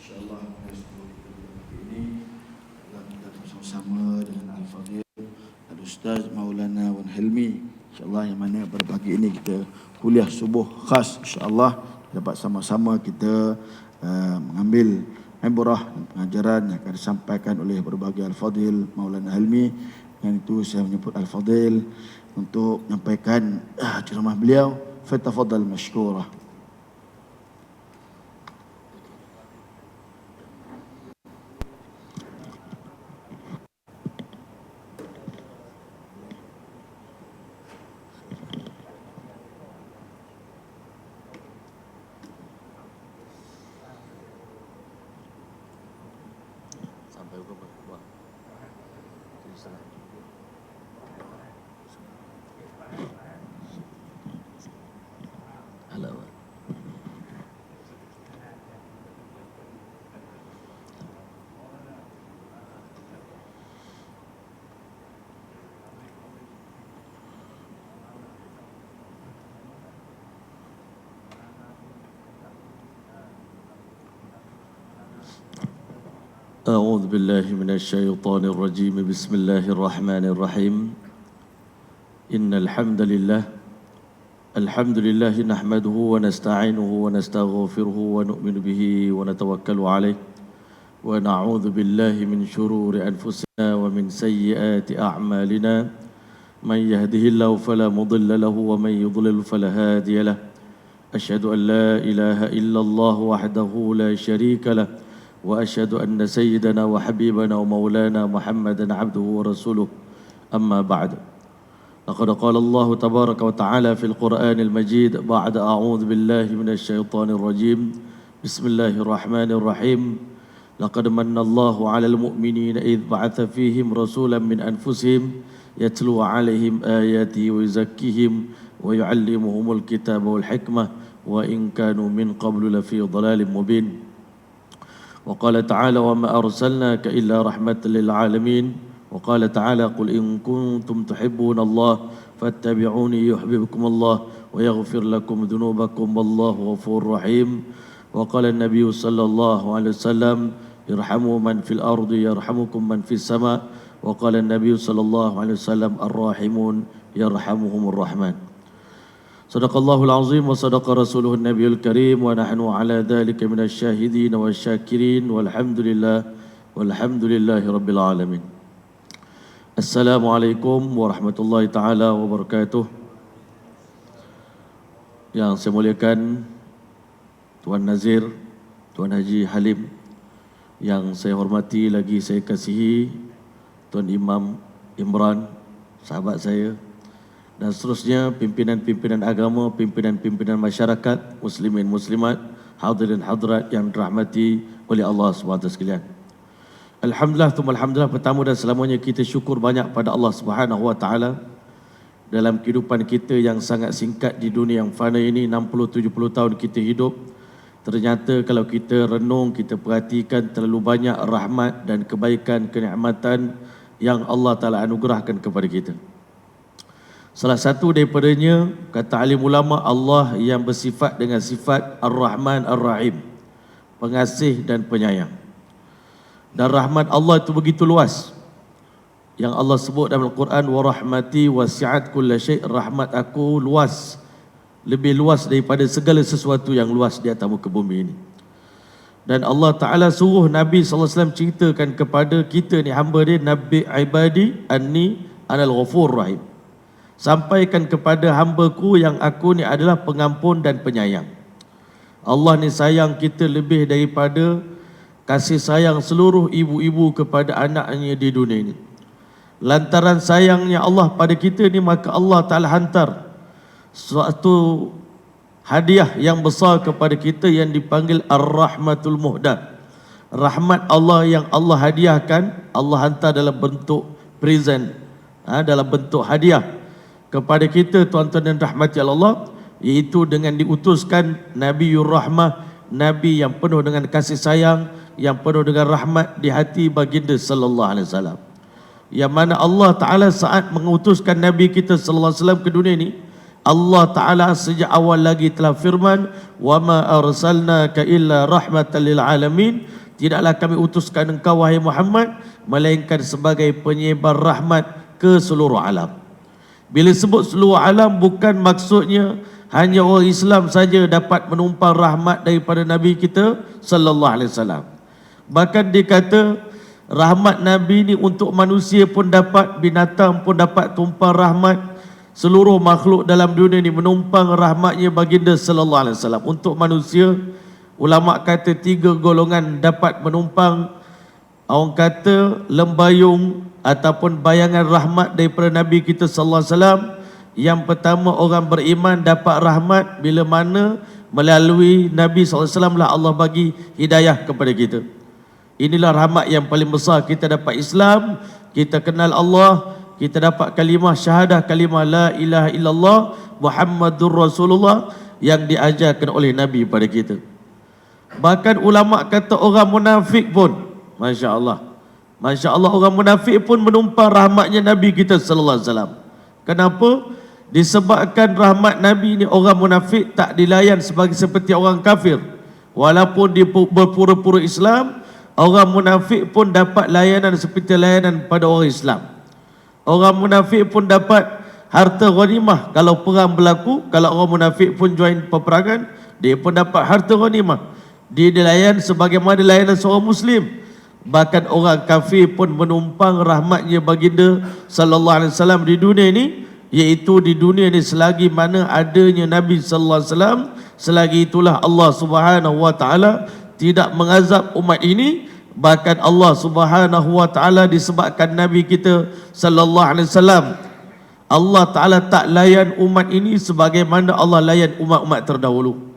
InsyaAllah ini kita bersama-sama dengan Al-Fadhil Al-Ustaz Maulana Wan Helmi, InsyaAllah, yang mana pada pagi ini kita kuliah subuh khas, InsyaAllah dapat sama-sama kita mengambil ibrah dan pengajaran yang akan disampaikan oleh berbagai Al-Fadhil Maulana Helmi. Yang itu saya menyebut Al-Fadhil untuk menyampaikan ceramah beliau. Fatafadhal mashkurah. أعوذ بالله من الشيطان الرجيم بسم الله الرحمن الرحيم إن الحمد لله نحمده ونستعينه ونستغفره ونؤمن به ونتوكل عليه ونعوذ بالله من شرور أنفسنا ومن سيئات أعمالنا من يهده الله فلا مضل له ومن يضلل فلا هادي له أشهد أن لا إله إلا الله وحده لا شريك له وأشهد أن سيدنا وحبيبنا ومولانا محمدا عبده ورسوله أما بعد لقد قال الله تبارك وتعالى في القرآن المجيد بعد أعوذ بالله من الشيطان الرجيم بسم الله الرحمن الرحيم لقد من الله على المؤمنين إذ بعث فيهم رسولا من أنفسهم يتلو عليهم آياته ويزكيهم ويعلمهم الكتاب والحكمة وإن كانوا من قبل لفي ضلال مبين وقال تعالى وما أرسلناك إلا رحمة للعالمين وقال تعالى قل إن كنتم تحبون الله فاتبعوني يحببكم الله ويغفر لكم ذنوبكم والله غفور رحيم وقال النبي صلى الله عليه وسلم ارحموا من في الأرض يرحمكم من في السماء وقال النبي صلى الله عليه وسلم الراحمون يرحمهم الرحمن صدق الله العظيم وصدق رسوله النبي الكريم ونحن على ذلك من الشاهدين والشاكرين والحمد لله رب العالمين. Assalamualaikum warahmatullahi taala wabarakatuh. Yang saya muliakan Tuan Nazir, Tuan Haji Halim, yang saya hormati lagi saya kasihi Tuan Imam Imran, sahabat saya, dan seterusnya pimpinan-pimpinan agama, pimpinan-pimpinan masyarakat, muslimin muslimat, hadirin hadirat yang dirahmati oleh Allah SWT sekalian. Alhamdulillah, alhamdulillah, pertama dan selamanya kita syukur banyak pada Allah SWT dalam kehidupan kita yang sangat singkat di dunia yang fana ini, 60-70 tahun kita hidup. Ternyata kalau kita renung, kita perhatikan terlalu banyak rahmat dan kebaikan, kenikmatan yang Allah Ta'ala anugerahkan kepada kita. Salah satu daripadanya, kata alim ulama, Allah yang bersifat dengan sifat Ar-Rahman Ar-Rahim, pengasih dan penyayang. Dan rahmat Allah itu begitu luas, yang Allah sebut dalam Al-Quran, wa rahmati wasi'at kulla syai', rahmat aku luas, lebih luas daripada segala sesuatu yang luas di atas muka bumi ini. Dan Allah Ta'ala suruh Nabi SAW ceritakan kepada kita ni hamba dia, Nabi ibadi anni anal ghafur rahim, sampaikan kepada hamba-Ku yang aku ni adalah pengampun dan penyayang. Allah ni sayang kita lebih daripada kasih sayang seluruh ibu-ibu kepada anaknya di dunia ini. Lantaran sayangnya Allah pada kita ni, maka Allah Ta'ala hantar suatu hadiah yang besar kepada kita yang dipanggil Ar-Rahmatul Muhdad. Rahmat Allah yang Allah hadiahkan, Allah hantar dalam bentuk present, dalam bentuk hadiah kepada kita, tuan-tuan dan rahmati Allah, iaitu dengan diutuskan Nabiur Rahmah, Nabi yang penuh dengan kasih sayang, yang penuh dengan rahmat di hati baginda sallallahu alaihi wasallam. Yang mana Allah Ta'ala saat mengutuskan Nabi kita sallallahu alaihi wasallam ke dunia ini, Allah Ta'ala sejak awal lagi telah firman, wa ma arsalnaka illa rahmatan lil alamin, tidaklah kami utuskan engkau wahai Muhammad melainkan sebagai penyebar rahmat ke seluruh alam. Bila sebut seluruh alam, bukan maksudnya hanya orang Islam saja dapat menumpang rahmat daripada Nabi kita sallallahu alaihi wasallam. Bahkan dikata rahmat Nabi ni untuk manusia pun dapat, binatang pun dapat tumpang rahmat. Seluruh makhluk dalam dunia ni menumpang rahmatnya baginda sallallahu alaihi wasallam. Untuk manusia, ulama kata 3 golongan dapat menumpang, orang kata lembayung ataupun bayangan rahmat daripada Nabi kita sallallahu alaihi wasallam. Yang pertama, orang beriman dapat rahmat bila mana melalui Nabi sallallahu alaihi wasallam lah Allah bagi hidayah kepada kita. Inilah rahmat yang paling besar. Kita dapat Islam, kita kenal Allah, kita dapat kalimah syahadah, kalimah la ilaha illallah Muhammadur Rasulullah yang diajarkan oleh Nabi pada kita. Bahkan ulama kata orang munafik pun, Masya Allah, Masya Allah, orang munafik pun menumpang rahmatnya Nabi kita sallallahu alaihi wasallam. Kenapa? Disebabkan rahmat Nabi ni orang munafik tak dilayan seperti orang kafir. Walaupun dia berpura-pura Islam, orang munafik pun dapat layanan seperti layanan pada orang Islam. Orang munafik pun dapat harta ghanimah. Kalau perang berlaku, kalau orang munafik pun join peperangan, dia pun dapat harta ghanimah. Dia dilayan sebagaimana layanan seorang Muslim. Bahkan orang kafir pun menumpang rahmatnya baginda sallallahu alaihi wasallam di dunia ini, iaitu di dunia ini selagi mana adanya Nabi sallallahu alaihi wasallam, selagi itulah Allah Subhanahu wa taala tidak mengazab umat ini. Bahkan Allah Subhanahu wa taala disebabkan Nabi kita sallallahu alaihi wasallam, Allah taala tak layan umat ini sebagaimana Allah layan umat-umat terdahulu.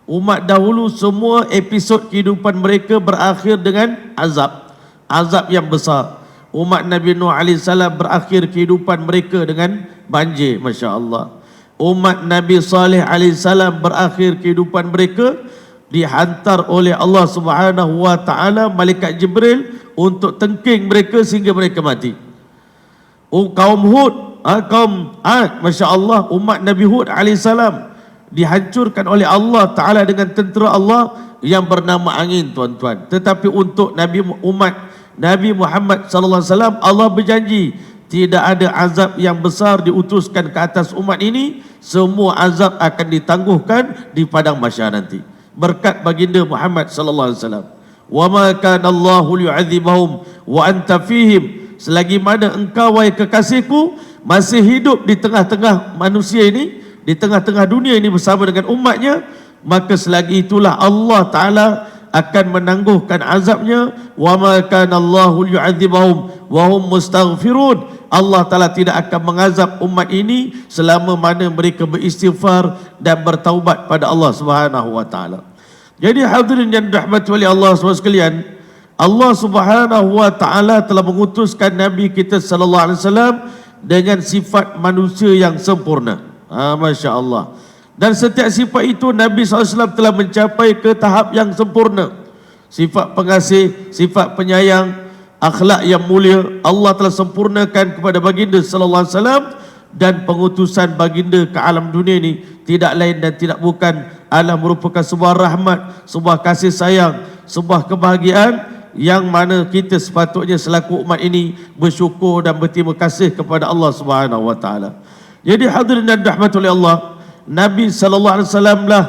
Umat dahulu semua episod kehidupan mereka berakhir dengan azab yang besar. Umat Nabi Nuh AS berakhir kehidupan mereka dengan banjir, Masya Allah. Umat Nabi Saleh AS berakhir kehidupan mereka dihantar oleh Allah Subhanahu wa taala malaikat Jibril untuk tengking mereka sehingga mereka mati. Kaum Hud, kaum Ad, Masya Allah, umat Nabi Hud AS dihancurkan oleh Allah taala dengan tentera Allah yang bernama angin, tuan-tuan. Tetapi untuk umat Nabi Muhammad sallallahu alaihi wasallam, Allah berjanji tidak ada azab yang besar diutuskan ke atas umat ini. Semua azab akan ditangguhkan di padang mahsyar nanti, berkat baginda Muhammad sallallahu alaihi wasallam. Wa ma kana Allahu liyu'adzibahum wa anta fihim, selagi mana engkau wahai kekasihku masih hidup di tengah-tengah manusia ini, di tengah-tengah dunia ini bersama dengan umatnya, maka selagi itulah Allah taala akan menangguhkan azabnya. Wa ma kana Allahu liyu'adzibahum wa hum mustaghfirun, Allah taala tidak akan mengazab umat ini selama mana mereka beristighfar dan bertaubat pada Allah Subhanahu wa taala. Jadi hadirin yang dirahmati oleh Allah semua sekalian, Allah Subhanahu wa taala telah mengutuskan Nabi kita sallallahu alaihi wasallam dengan sifat manusia yang sempurna. Masya Allah. Dan setiap sifat itu Nabi SAW telah mencapai ke tahap yang sempurna. Sifat pengasih, sifat penyayang, akhlak yang mulia, Allah telah sempurnakan kepada baginda sallallahu alaihi wasallam. Dan pengutusan baginda ke alam dunia ini tidak lain dan tidak bukan adalah merupakan sebuah rahmat, sebuah kasih sayang, sebuah kebahagiaan yang mana kita sepatutnya selaku umat ini bersyukur dan berterima kasih kepada Allah Subhanahu wa taala. Jadi hadirin dan dirahmati oleh Allah, Nabi sallallahu alaihi wasallam lah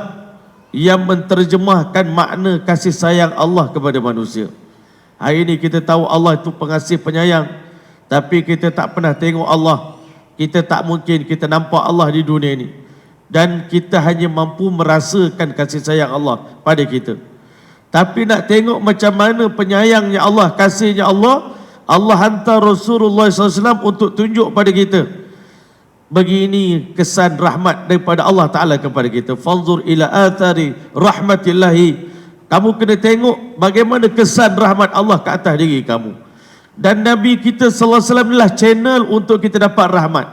yang menterjemahkan makna kasih sayang Allah kepada manusia. Hari ini kita tahu Allah itu pengasih penyayang, tapi kita tak pernah tengok Allah. Kita tak mungkin kita nampak Allah di dunia ini, dan kita hanya mampu merasakan kasih sayang Allah pada kita. Tapi nak tengok macam mana penyayangnya Allah, kasihnya Allah, Allah hantar Rasulullah SAW untuk tunjuk pada kita. Begini kesan rahmat daripada Allah Ta'ala kepada kita. Fanzur ila athari rahmatillahi, kamu kena tengok bagaimana kesan rahmat Allah ke atas diri kamu. Dan Nabi kita sallallahu alaihi wasallam adalah channel untuk kita dapat rahmat.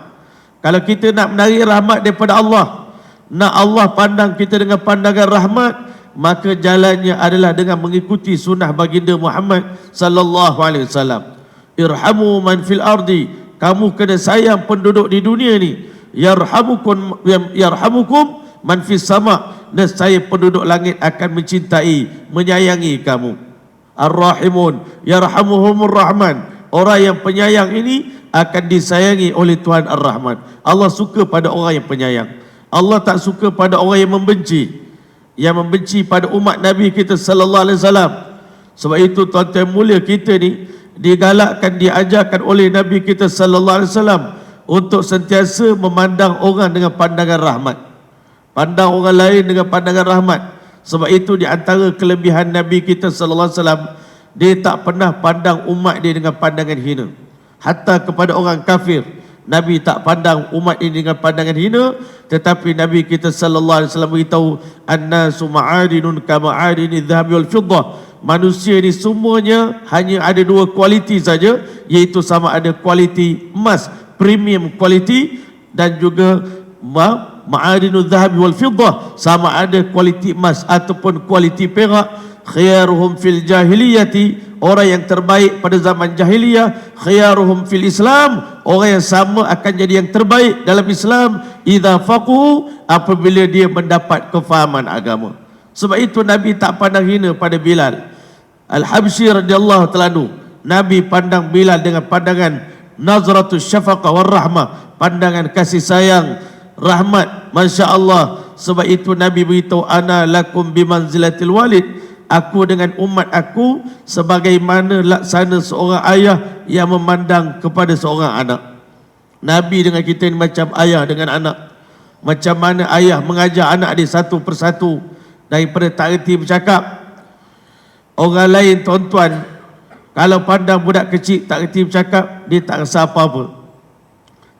Kalau kita nak menarik rahmat daripada Allah, nak Allah pandang kita dengan pandangan rahmat, maka jalannya adalah dengan mengikuti sunnah baginda Muhammad sallallahu alaihi wasallam. Irhamu man fil ardi, kamu kena sayang penduduk di dunia ni. Yarhamukum man fis sama, nescaya penduduk langit akan mencintai, menyayangi kamu. Ar-Rahimun yarhamuhumur Rahman. Orang yang penyayang ini akan disayangi oleh Tuhan Ar-Rahman. Allah suka pada orang yang penyayang. Allah tak suka pada orang yang membenci. Yang membenci pada umat Nabi kita sallallahu alaihi wasallam. Sebab itu tuan-tuan mulia kita ni digalakkan, diajarkan oleh Nabi kita sallallahu alaihi wasallam untuk sentiasa memandang orang dengan pandangan rahmat. Pandang orang lain dengan pandangan rahmat. Sebab itu di antara kelebihan Nabi kita sallallahu alaihi wasallam, dia tak pernah pandang umat dia dengan pandangan hina. Hatta kepada orang kafir, Nabi tak pandang umat ini dengan pandangan hina, tetapi Nabi kita sallallahu alaihi wasallam beritahu, "An-nasu ma'adinun kama'adini dhahabi wal fiddah." Manusia ini semuanya hanya ada dua kualiti saja, iaitu sama ada kualiti emas, premium kualiti, dan juga ma'adinu dhahabi wal fiddah, sama ada kualiti emas ataupun kualiti perak. Khiyaruhum fil jahiliyati, orang yang terbaik pada zaman jahiliyah. Khiyaruhum fil Islam, orang yang sama akan jadi yang terbaik dalam Islam. Idza faqu, apabila dia mendapat kefahaman agama. Sebab itu Nabi tak pandang hina pada Bilal Al-Habsyi radhiyallahu ta'ala anhu. Nabi pandang Bilal dengan pandangan nazratus syafaqah war rahmah, pandangan kasih sayang, rahmat, Masya Allah. Sebab itu Nabi beritahu, "Ana lakum bimanzilatil walid." Aku dengan umat aku sebagaimana laksana seorang ayah yang memandang kepada seorang anak. Nabi dengan kita ini macam ayah dengan anak. Macam mana ayah mengajar anak dia satu persatu daripada tak erti bercakap. Orang lain tuan-tuan, kalau pandang budak kecil tak erti bercakap, dia tak rasa apa-apa.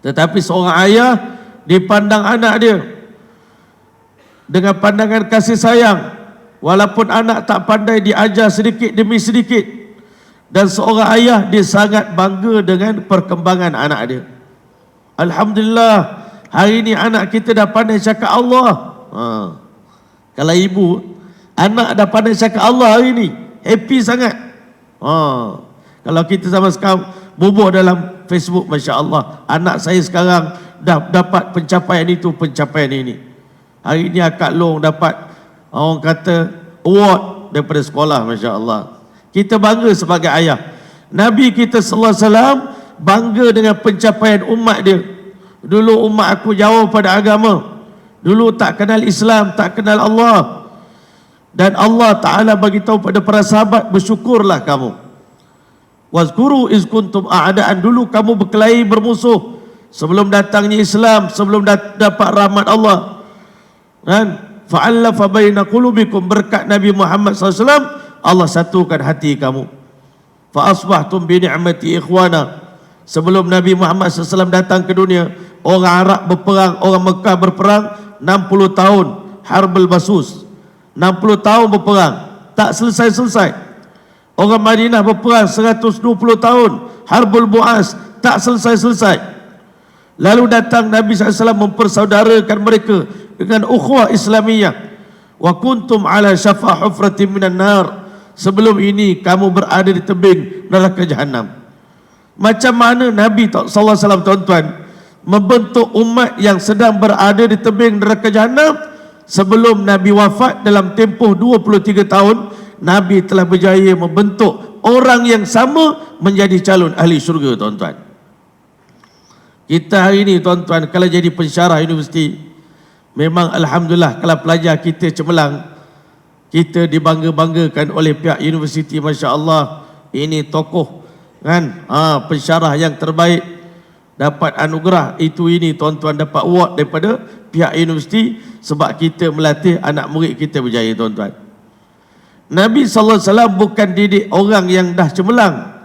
Tetapi seorang ayah, dia pandang anak dia dengan pandangan kasih sayang. Walaupun anak tak pandai, diajar sedikit demi sedikit. Dan seorang ayah, dia sangat bangga dengan perkembangan anak dia. Alhamdulillah, hari ini anak kita dah pandai cakap Allah. Kalau ibu, anak dah pandai cakap Allah hari ini, happy sangat. Kalau kita sama sekarang bubuh dalam Facebook, Masya Allah, anak saya sekarang dah dapat pencapaian itu, pencapaian ini. Hari ini Akak Long dapat, orang kata, award daripada sekolah, Masya Allah. Kita bangga sebagai ayah. Nabi kita sallallahu alaihi wasallam bangga dengan pencapaian umat dia. Dulu umat aku jauh pada agama. Dulu tak kenal Islam, tak kenal Allah. Dan Allah Ta'ala bagi tahu pada para sahabat, bersyukurlah kamu. Wazkuru iz kuntum a'da'an, dulu kamu berkelahi bermusuh sebelum datangnya Islam, sebelum dapat rahmat Allah. Kan? Fa'allafa baina qulubikum, berkat Nabi Muhammad SAW Allah satukan hati kamu. Fa'asbahtum bi ni'mati ikhwana, sebelum Nabi Muhammad SAW datang ke dunia, orang Arab berperang, orang Mekah berperang 60 tahun, Harbul Basus, 60 tahun berperang, tak selesai-selesai. Orang Madinah berperang 120 tahun, Harbul Bu'as, tak selesai-selesai. Lalu datang Nabi SAW mempersaudarakan mereka dengan ukhuwah Islamiyah. Wa kuntum ala syafa hufratin minan nar, sebelum ini kamu berada di tebing neraka jahanam. Macam mana Nabi SAW, tuan-tuan, membentuk umat yang sedang berada di tebing neraka jahanam? Sebelum Nabi wafat, dalam tempoh 23 tahun, Nabi telah berjaya membentuk orang yang sama menjadi calon ahli syurga, tuan-tuan. Kita hari ini, tuan-tuan, kalau jadi pensyarah universiti, memang Alhamdulillah, kalau pelajar kita cemerlang, kita dibangga-banggakan oleh pihak universiti. Masya Allah, ini tokoh, kan, pensyarah yang terbaik, dapat anugerah itu ini, tuan-tuan, dapat award daripada pihak universiti sebab kita melatih anak murid kita berjaya, tuan-tuan. Nabi SAW bukan didik orang yang dah cemerlang.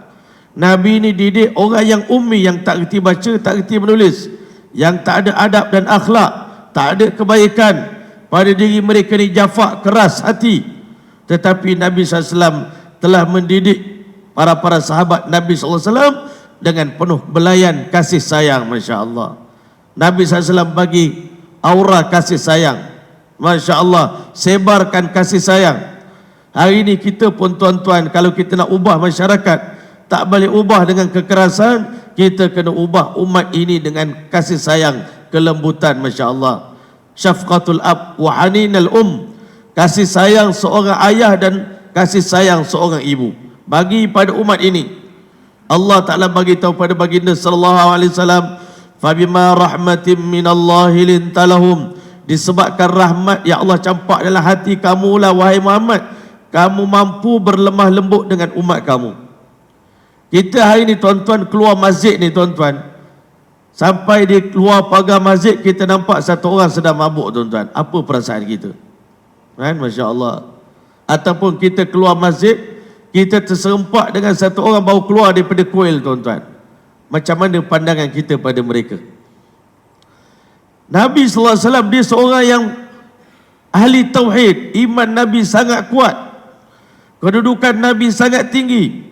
Nabi ini didik orang yang ummi, yang tak reti baca, tak reti menulis, yang tak ada adab dan akhlak, tak ada kebaikan pada diri mereka ni, jafak, keras hati. Tetapi Nabi SAW telah mendidik para sahabat Nabi SAW dengan penuh belayan kasih sayang. Masya Allah, Nabi SAW bagi aura kasih sayang. Masya Allah, sebarkan kasih sayang. Hari ini kita pun, tuan-tuan, kalau kita nak ubah masyarakat, tak boleh ubah dengan kekerasan, kita kena ubah umat ini dengan kasih sayang, kelembutan. Masya Allah, syafqatul ab wa haninal kasih sayang seorang ayah dan kasih sayang seorang ibu. bagi pada umat ini. Allah Ta'ala bagi tahu pada baginda sallallahu alaihi wasallam, fabima rahmatin minallahi lintalahum, disebabkan rahmat yang Allah campak dalam hati kamu lah wahai Muhammad, kamu mampu berlemah lembut dengan umat kamu. Kita hari ni tuan-tuan keluar masjid ni tuan-tuan, sampai di keluar pagar masjid kita nampak satu orang sedang mabuk tuan-tuan, apa perasaan kita? Kan, Masya Allah. Ataupun kita keluar masjid, kita terserempak dengan satu orang baru keluar daripada kuil tuan-tuan, macam mana pandangan kita pada mereka? Nabi SAW dia seorang yang ahli tauhid, iman Nabi sangat kuat, kedudukan Nabi sangat tinggi.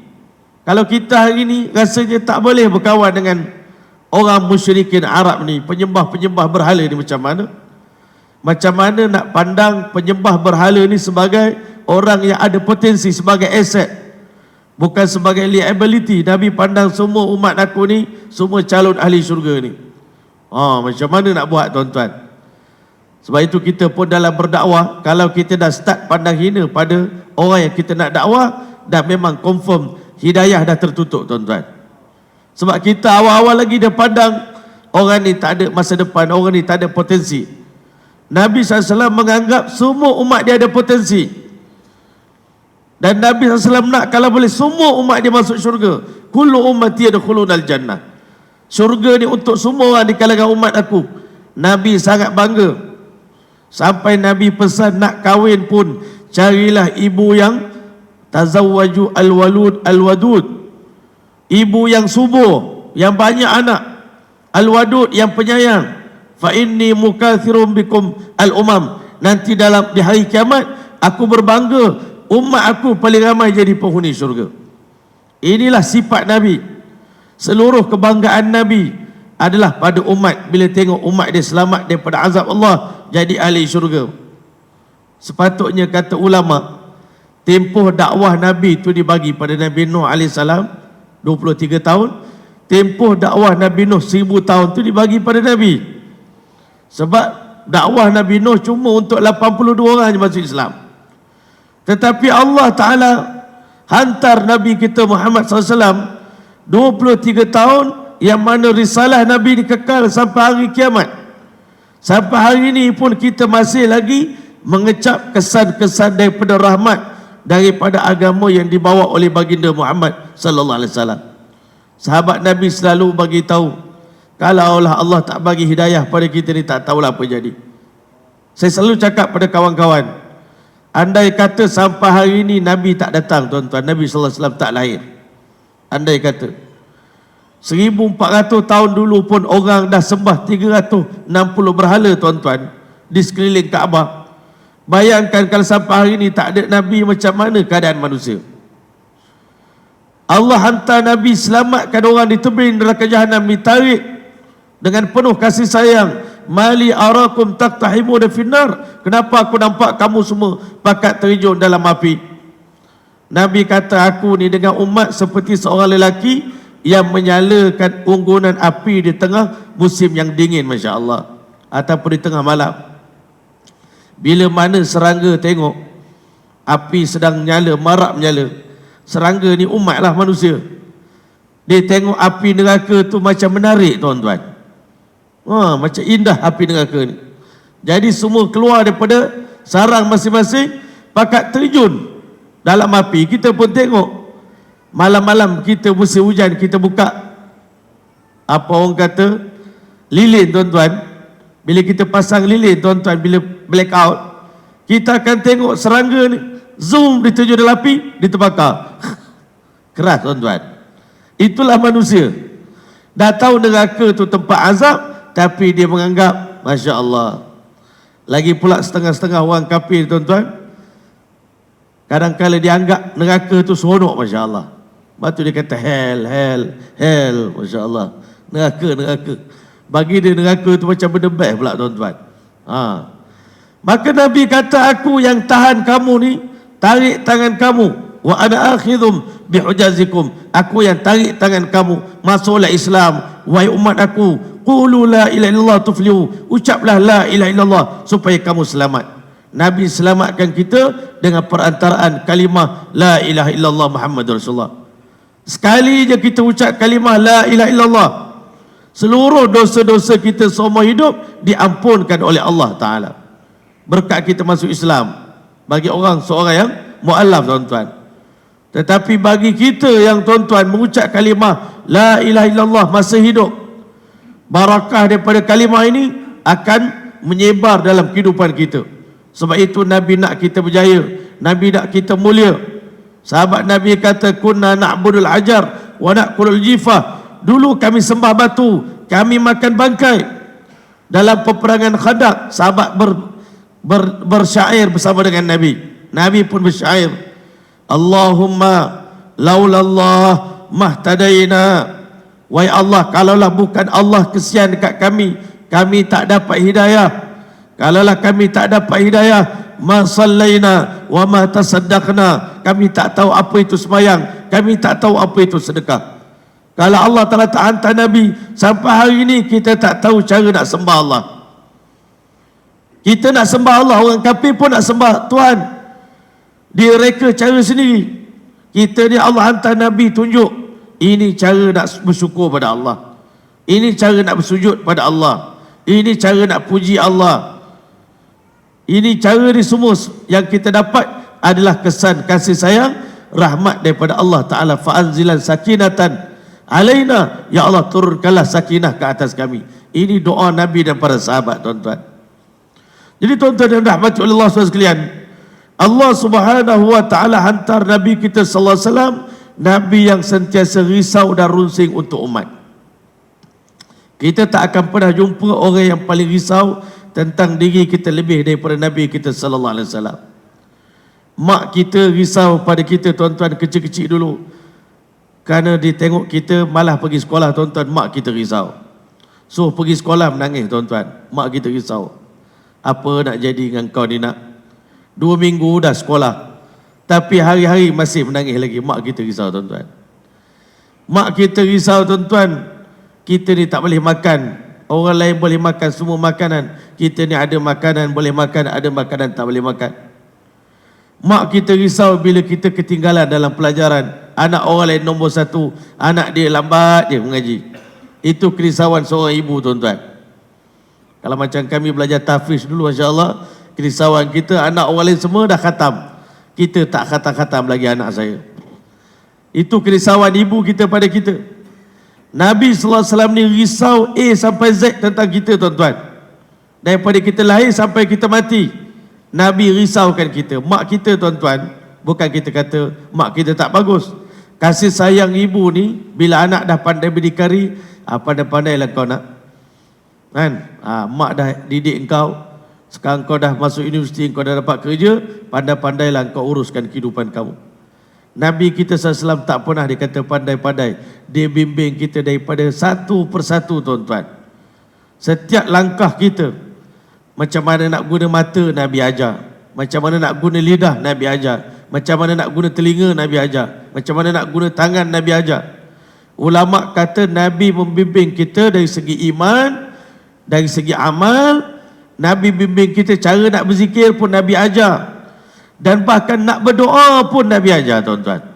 Kalau kita hari ni rasanya tak boleh berkawan dengan orang musyrikin Arab ni, penyembah-penyembah berhala ni macam mana? Macam mana nak pandang penyembah berhala ni sebagai orang yang ada potensi, sebagai aset, bukan sebagai liability. Nabi pandang semua umat aku ni semua calon ahli syurga ni. Macam mana nak buat tuan-tuan? Sebab itu kita pun dalam berdakwah, kalau kita dah start pandang hina pada orang yang kita nak dakwah, dah memang confirm hidayah dah tertutup tuan-tuan. Sebab kita awal-awal lagi dia pandang orang ni tak ada masa depan, orang ni tak ada potensi. Nabi SAW menganggap semua umat dia ada potensi, dan Nabi SAW nak kalau boleh semua umat dia masuk syurga. Kullu ummati yadkhulunal jannah, syurga ni untuk semua orang di kalangan umat aku. Nabi sangat bangga, sampai Nabi pesan nak kahwin pun carilah ibu yang tazawwaju al-walud al-wadud, ibu yang subur, yang banyak anak, al-wadud yang penyayang. Fa inni mukathirun bikum al-umam, nanti di hari kiamat aku berbangga umat aku paling ramai jadi penghuni syurga. Inilah sifat Nabi. Seluruh kebanggaan Nabi adalah pada umat. Bila tengok umat dia selamat daripada azab Allah, jadi ahli syurga. Sepatutnya kata ulama, tempoh dakwah Nabi itu dibagi pada Nabi Nuh AS 23 tahun. Tempoh dakwah Nabi Nuh 1000 tahun itu dibagi pada Nabi. Sebab dakwah Nabi Nuh cuma untuk 82 orang je masuk Islam. Tetapi Allah Ta'ala hantar Nabi kita Muhammad SAW 23 tahun, yang mana risalah Nabi ini kekal sampai hari kiamat. Sampai hari ini pun kita masih lagi mengecap kesan-kesan daripada rahmat daripada agama yang dibawa oleh baginda Muhammad sallallahu alaihi wasallam. Sahabat Nabi selalu bagi tahu, kalaulah Allah tak bagi hidayah pada kita ni, tak tahulah apa jadi. Saya selalu cakap pada kawan-kawan, andai kata sampai hari ini Nabi tak datang tuan-tuan, Nabi sallallahu alaihi wasallam tak lahir, andai kata 1400 tahun dulu pun orang dah sembah 360 berhala tuan-tuan di sekeliling Kaabah. Bayangkan kalau sampai hari ini tak ada Nabi, macam mana keadaan manusia? Allah hantar Nabi selamatkan orang di tebing neraka jahanam, ditarik dengan penuh kasih sayang. Mali arakum taqtahimuna finnar, kenapa aku nampak kamu semua pakat terjun dalam api? Nabi kata, aku ni dengan umat seperti seorang lelaki yang menyalakan unggunan api di tengah musim yang dingin, Masya Allah, ataupun di tengah malam. Bila mana serangga tengok api sedang nyala, marak menyala, serangga ni umat lah manusia, dia tengok api neraka tu macam menarik tuan-tuan. Macam indah api neraka ni. Jadi semua keluar daripada sarang masing-masing, pakat terjun dalam api. Kita pun tengok malam-malam kita musim hujan, kita buka apa orang kata lilin tuan-tuan. Bila kita pasang lilin tuan-tuan, bila blackout, kita akan tengok serangga ni zoom, diterjun dalam api, diterbakar. Keras tuan-tuan. Itulah manusia. Dah tahu neraka tu tempat azab, tapi dia menganggap, Masya Allah. Lagi pula setengah-setengah orang kafir tuan-tuan, kadang-kadang dia anggap neraka tu seronok, Masya Allah. Lepas tu dia kata hell, hell, hell, Masya Allah. Neraka, neraka. Bagi dia neraka tu macam benda best pula tuan-tuan. Maka Nabi kata, aku yang tahan kamu ni, tarik tangan kamu. Wa ana akhidhum bihujazikum, aku yang tarik tangan kamu, masuklah Islam wahai umat aku. Qulu la ilaha illallah tuflihu, ucaplah la ilaha illallah supaya kamu selamat. Nabi selamatkan kita dengan perantaraan kalimah La ilaha illallah Muhammadur Rasulullah. Sekali je kita ucap kalimah La ilaha illallah, seluruh dosa-dosa kita seumur hidup diampunkan oleh Allah Ta'ala. Berkat kita masuk Islam. Bagi orang seorang yang mu'allaf, tuan-tuan. Tetapi bagi kita yang tuan-tuan mengucap kalimah La ilaha illallah masa hidup, barakah daripada kalimah ini akan menyebar dalam kehidupan kita. Sebab itu Nabi nak kita berjaya, Nabi nak kita mulia. Sahabat Nabi kata, kunna na'budul ajar wa na'kulul jifah. Dulu kami sembah batu, kami makan bangkai. Dalam peperangan Khandaq, sahabat bersyair bersama dengan Nabi. Nabi pun bersyair, Allahumma laulallah mahtadaina. Wahai Allah, kalaulah bukan Allah kesian dekat kami, kami tak dapat hidayah. Kalaulah kami tak dapat hidayah, ma sallaina wa ma tasaddaqna. Kami tak tahu apa itu sembahyang, kami tak tahu apa itu sedekah. Kalau Allah Ta'ala tak hantar Nabi, sampai hari ini kita tak tahu cara nak sembah Allah. Kita nak sembah Allah, orang kafir pun nak sembah Tuhan, dia reka cara sendiri. Kita ni Allah hantar Nabi tunjuk, ini cara nak bersyukur pada Allah, ini cara nak bersujud pada Allah, ini cara nak puji Allah. Ini cara ni semua yang kita dapat adalah kesan kasih sayang, rahmat daripada Allah Ta'ala. Fa'anzilan sakinatan alaina, ya Allah turunkanlah sakinah ke atas kami. Ini doa Nabi dan para sahabat, tuan-tuan. Jadi tuan-tuan dan rahmati oleh Allah SWT sekalian, Allah Subhanahu wa Ta'ala hantar Nabi kita sallallahu alaihi wasallam, Nabi yang sentiasa risau dan runsing untuk umat. Kita tak akan pernah jumpa orang yang paling risau tentang diri kita lebih daripada Nabi kita sallallahu alaihi wasallam. Mak kita risau pada kita, tuan-tuan, kecil-kecil dulu. Kerana dia tengok kita malah pergi sekolah, tuan-tuan, mak kita risau. So pergi sekolah menangis, tuan-tuan, mak kita risau. Apa nak jadi dengan kau ni nak? 2 minggu dah sekolah, tapi hari-hari masih menangis lagi. Mak kita risau, tuan-tuan. Mak kita risau, tuan-tuan, kita ni tak boleh makan. Orang lain boleh makan semua makanan, kita ni ada makanan boleh makan, ada makanan tak boleh makan. Mak kita risau bila kita ketinggalan dalam pelajaran. Anak orang lain nombor 1, anak dia lambat je mengaji. Itu kerisauan seorang ibu, tuan-tuan. Kalau macam kami belajar tahfiz dulu, masya-Allah, kerisauan kita anak orang lain semua dah khatam, kita tak khatam-khatam lagi anak saya. Itu kerisauan ibu kita pada kita. Nabi sallallahu alaihi wasallam ni risau A sampai Z tentang kita, tuan-tuan. Daripada kita lahir sampai kita mati, Nabi risaukan kita. Mak kita, tuan-tuan, bukan kita kata mak kita tak bagus. Kasih sayang ibu ni, bila anak dah pandai berdikari, pandai-pandailah kau nak, kan? Mak dah didik engkau, sekarang kau dah masuk universiti, kau dah dapat kerja, pandai-pandailah kau uruskan kehidupan kamu. Nabi kita SAW tak pernah dikata pandai-pandai. Dia bimbing kita daripada satu persatu, tuan-tuan. Setiap langkah kita, macam mana nak guna mata, Nabi ajar. Macam mana nak guna lidah, Nabi ajar. Macam mana nak guna telinga, Nabi ajar. Macam mana nak guna tangan, Nabi ajar. Ulama kata Nabi membimbing kita dari segi iman, dari segi amal. Nabi bimbing kita cara nak berzikir pun Nabi ajar. Dan bahkan nak berdoa pun Nabi ajar, tuan-tuan.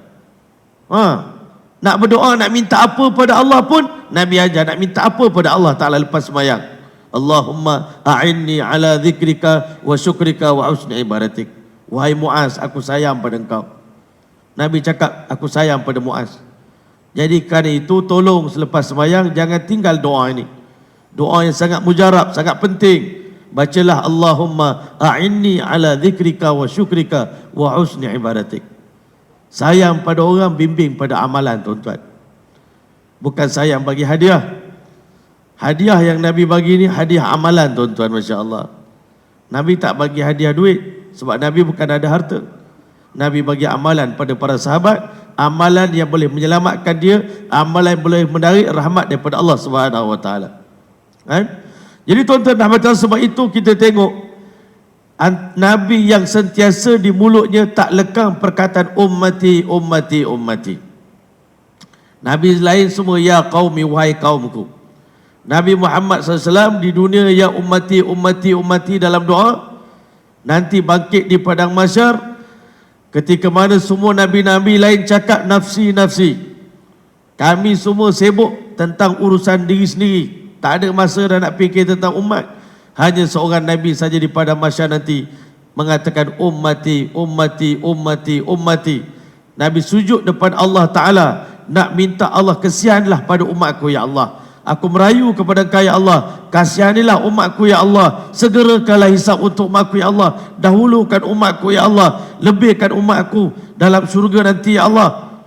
Nak berdoa, nak minta apa pada Allah pun Nabi ajar. Nak minta apa pada Allah Ta'ala lepas sembahyang? Allahumma a'inni ala zikrika wa syukrika wa husni ibadatik. Wahai Muaz, aku sayang pada engkau. Nabi cakap, aku sayang pada Muaz. Jadi kerana itu, tolong selepas sembahyang jangan tinggal doa ini. Doa yang sangat mujarab, sangat penting. Bacalah Allahumma a'inni ala zikrika wa syukrika wa husni ibadatik. Sayang pada orang, bimbing pada amalan, tuan-tuan. Bukan sayang bagi hadiah. Hadiah yang Nabi bagi ni hadiah amalan, tuan-tuan, masya-Allah. Nabi tak bagi hadiah duit, sebab Nabi bukan ada harta. Nabi bagi amalan pada para sahabat, amalan yang boleh menyelamatkan dia, amalan yang boleh menarik rahmat daripada Allah Subhanahu wa taala. Kan? Jadi tuan-tuan dan puan-puan, sebab itu kita tengok Nabi yang sentiasa di mulutnya tak lekang perkataan ummati, ummati, ummati. Nabi lain semua ya qaumi, wahai kaumku. Nabi Muhammad SAW di dunia ya ummati, ummati, ummati dalam doa. nanti bangkit di padang mahsyar ketika mana semua nabi-nabi lain cakap nafsi nafsi. Kami semua sibuk tentang urusan diri sendiri, tak ada masa dah nak fikir tentang umat. Hanya seorang nabi saja di padang mahsyar nanti mengatakan ummati ummati ummati ummati. Nabi sujud depan Allah Ta'ala nak minta Allah, kesianlah pada umatku ya Allah. Aku merayu kepada Engkau ya Allah, kasihanilah umatku ya Allah. Segerakanlah hisab untuk umatku ya Allah. Dahulukan umatku ya Allah, lebihkan umatku dalam syurga nanti ya Allah.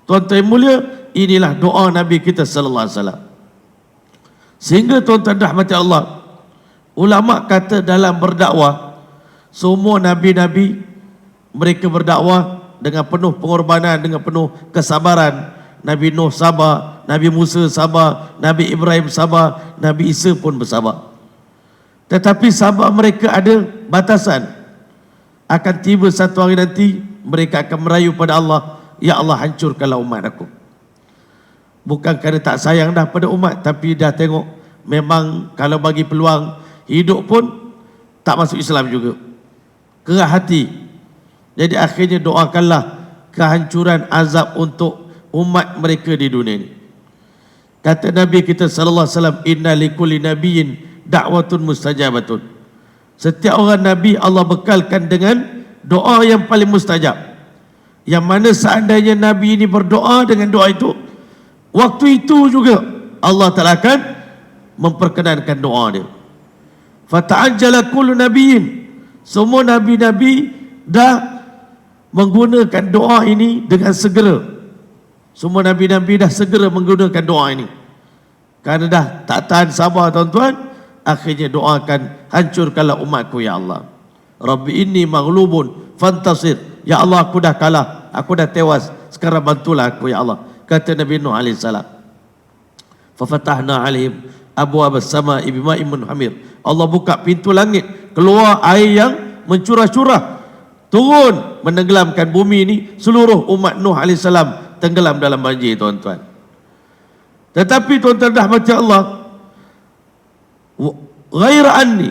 Tuan-tuan yang mulia, inilah doa Nabi kita sallallahu alaihi wasallam. Sehingga tuan-tuan rahmati Allah, ulama kata dalam berdakwah, semua nabi-nabi mereka berdakwah dengan penuh pengorbanan, dengan penuh kesabaran. Nabi Nuh sabar, Nabi Musa sabar, Nabi Ibrahim sabar, Nabi Isa pun bersabar. Tetapi sabar mereka ada batasan. Akan tiba satu hari nanti mereka akan merayu pada Allah, ya Allah hancurkanlah umat aku. Bukan kerana tak sayang dah pada umat, tapi dah tengok memang kalau bagi peluang hidup pun tak masuk Islam juga. Kerah hati. Jadi akhirnya doakanlah kehancuran azab untuk umat mereka di dunia ini. Kata Nabi kita sallallahu alaihi wasallam, inna likulli nabiyyin da'watun mustajabatun. Setiap orang nabi Allah bekalkan dengan doa yang paling mustajab. Yang mana seandainya nabi ini berdoa dengan doa itu, waktu itu juga Allah Ta'ala akan memperkenankan doa dia. Fata'ajjala kullu nabiyyin. Semua nabi-nabi dah menggunakan doa ini dengan segera. Semua nabi-nabi dah segera menggunakan doa ini. Kerana dah tak tahan sabar tuan-tuan, akhirnya doakan, hancurkanlah umatku ya Allah. Rabbi inni maghlubun fantasir. Ya Allah, aku dah kalah, aku dah tewas, sekarang bantulah aku ya Allah. Kata Nabi Nuh AS. Fafatahna alaihim abwaab as-samaa'i bima'in munhamir. Allah buka pintu langit, keluar air yang mencurah-curah, turun menenggelamkan bumi ini. Seluruh umat Nuh AS tenggelam dalam banjir tuan-tuan. Tetapi tuan-tuan rahmati Allah, ghaira anni,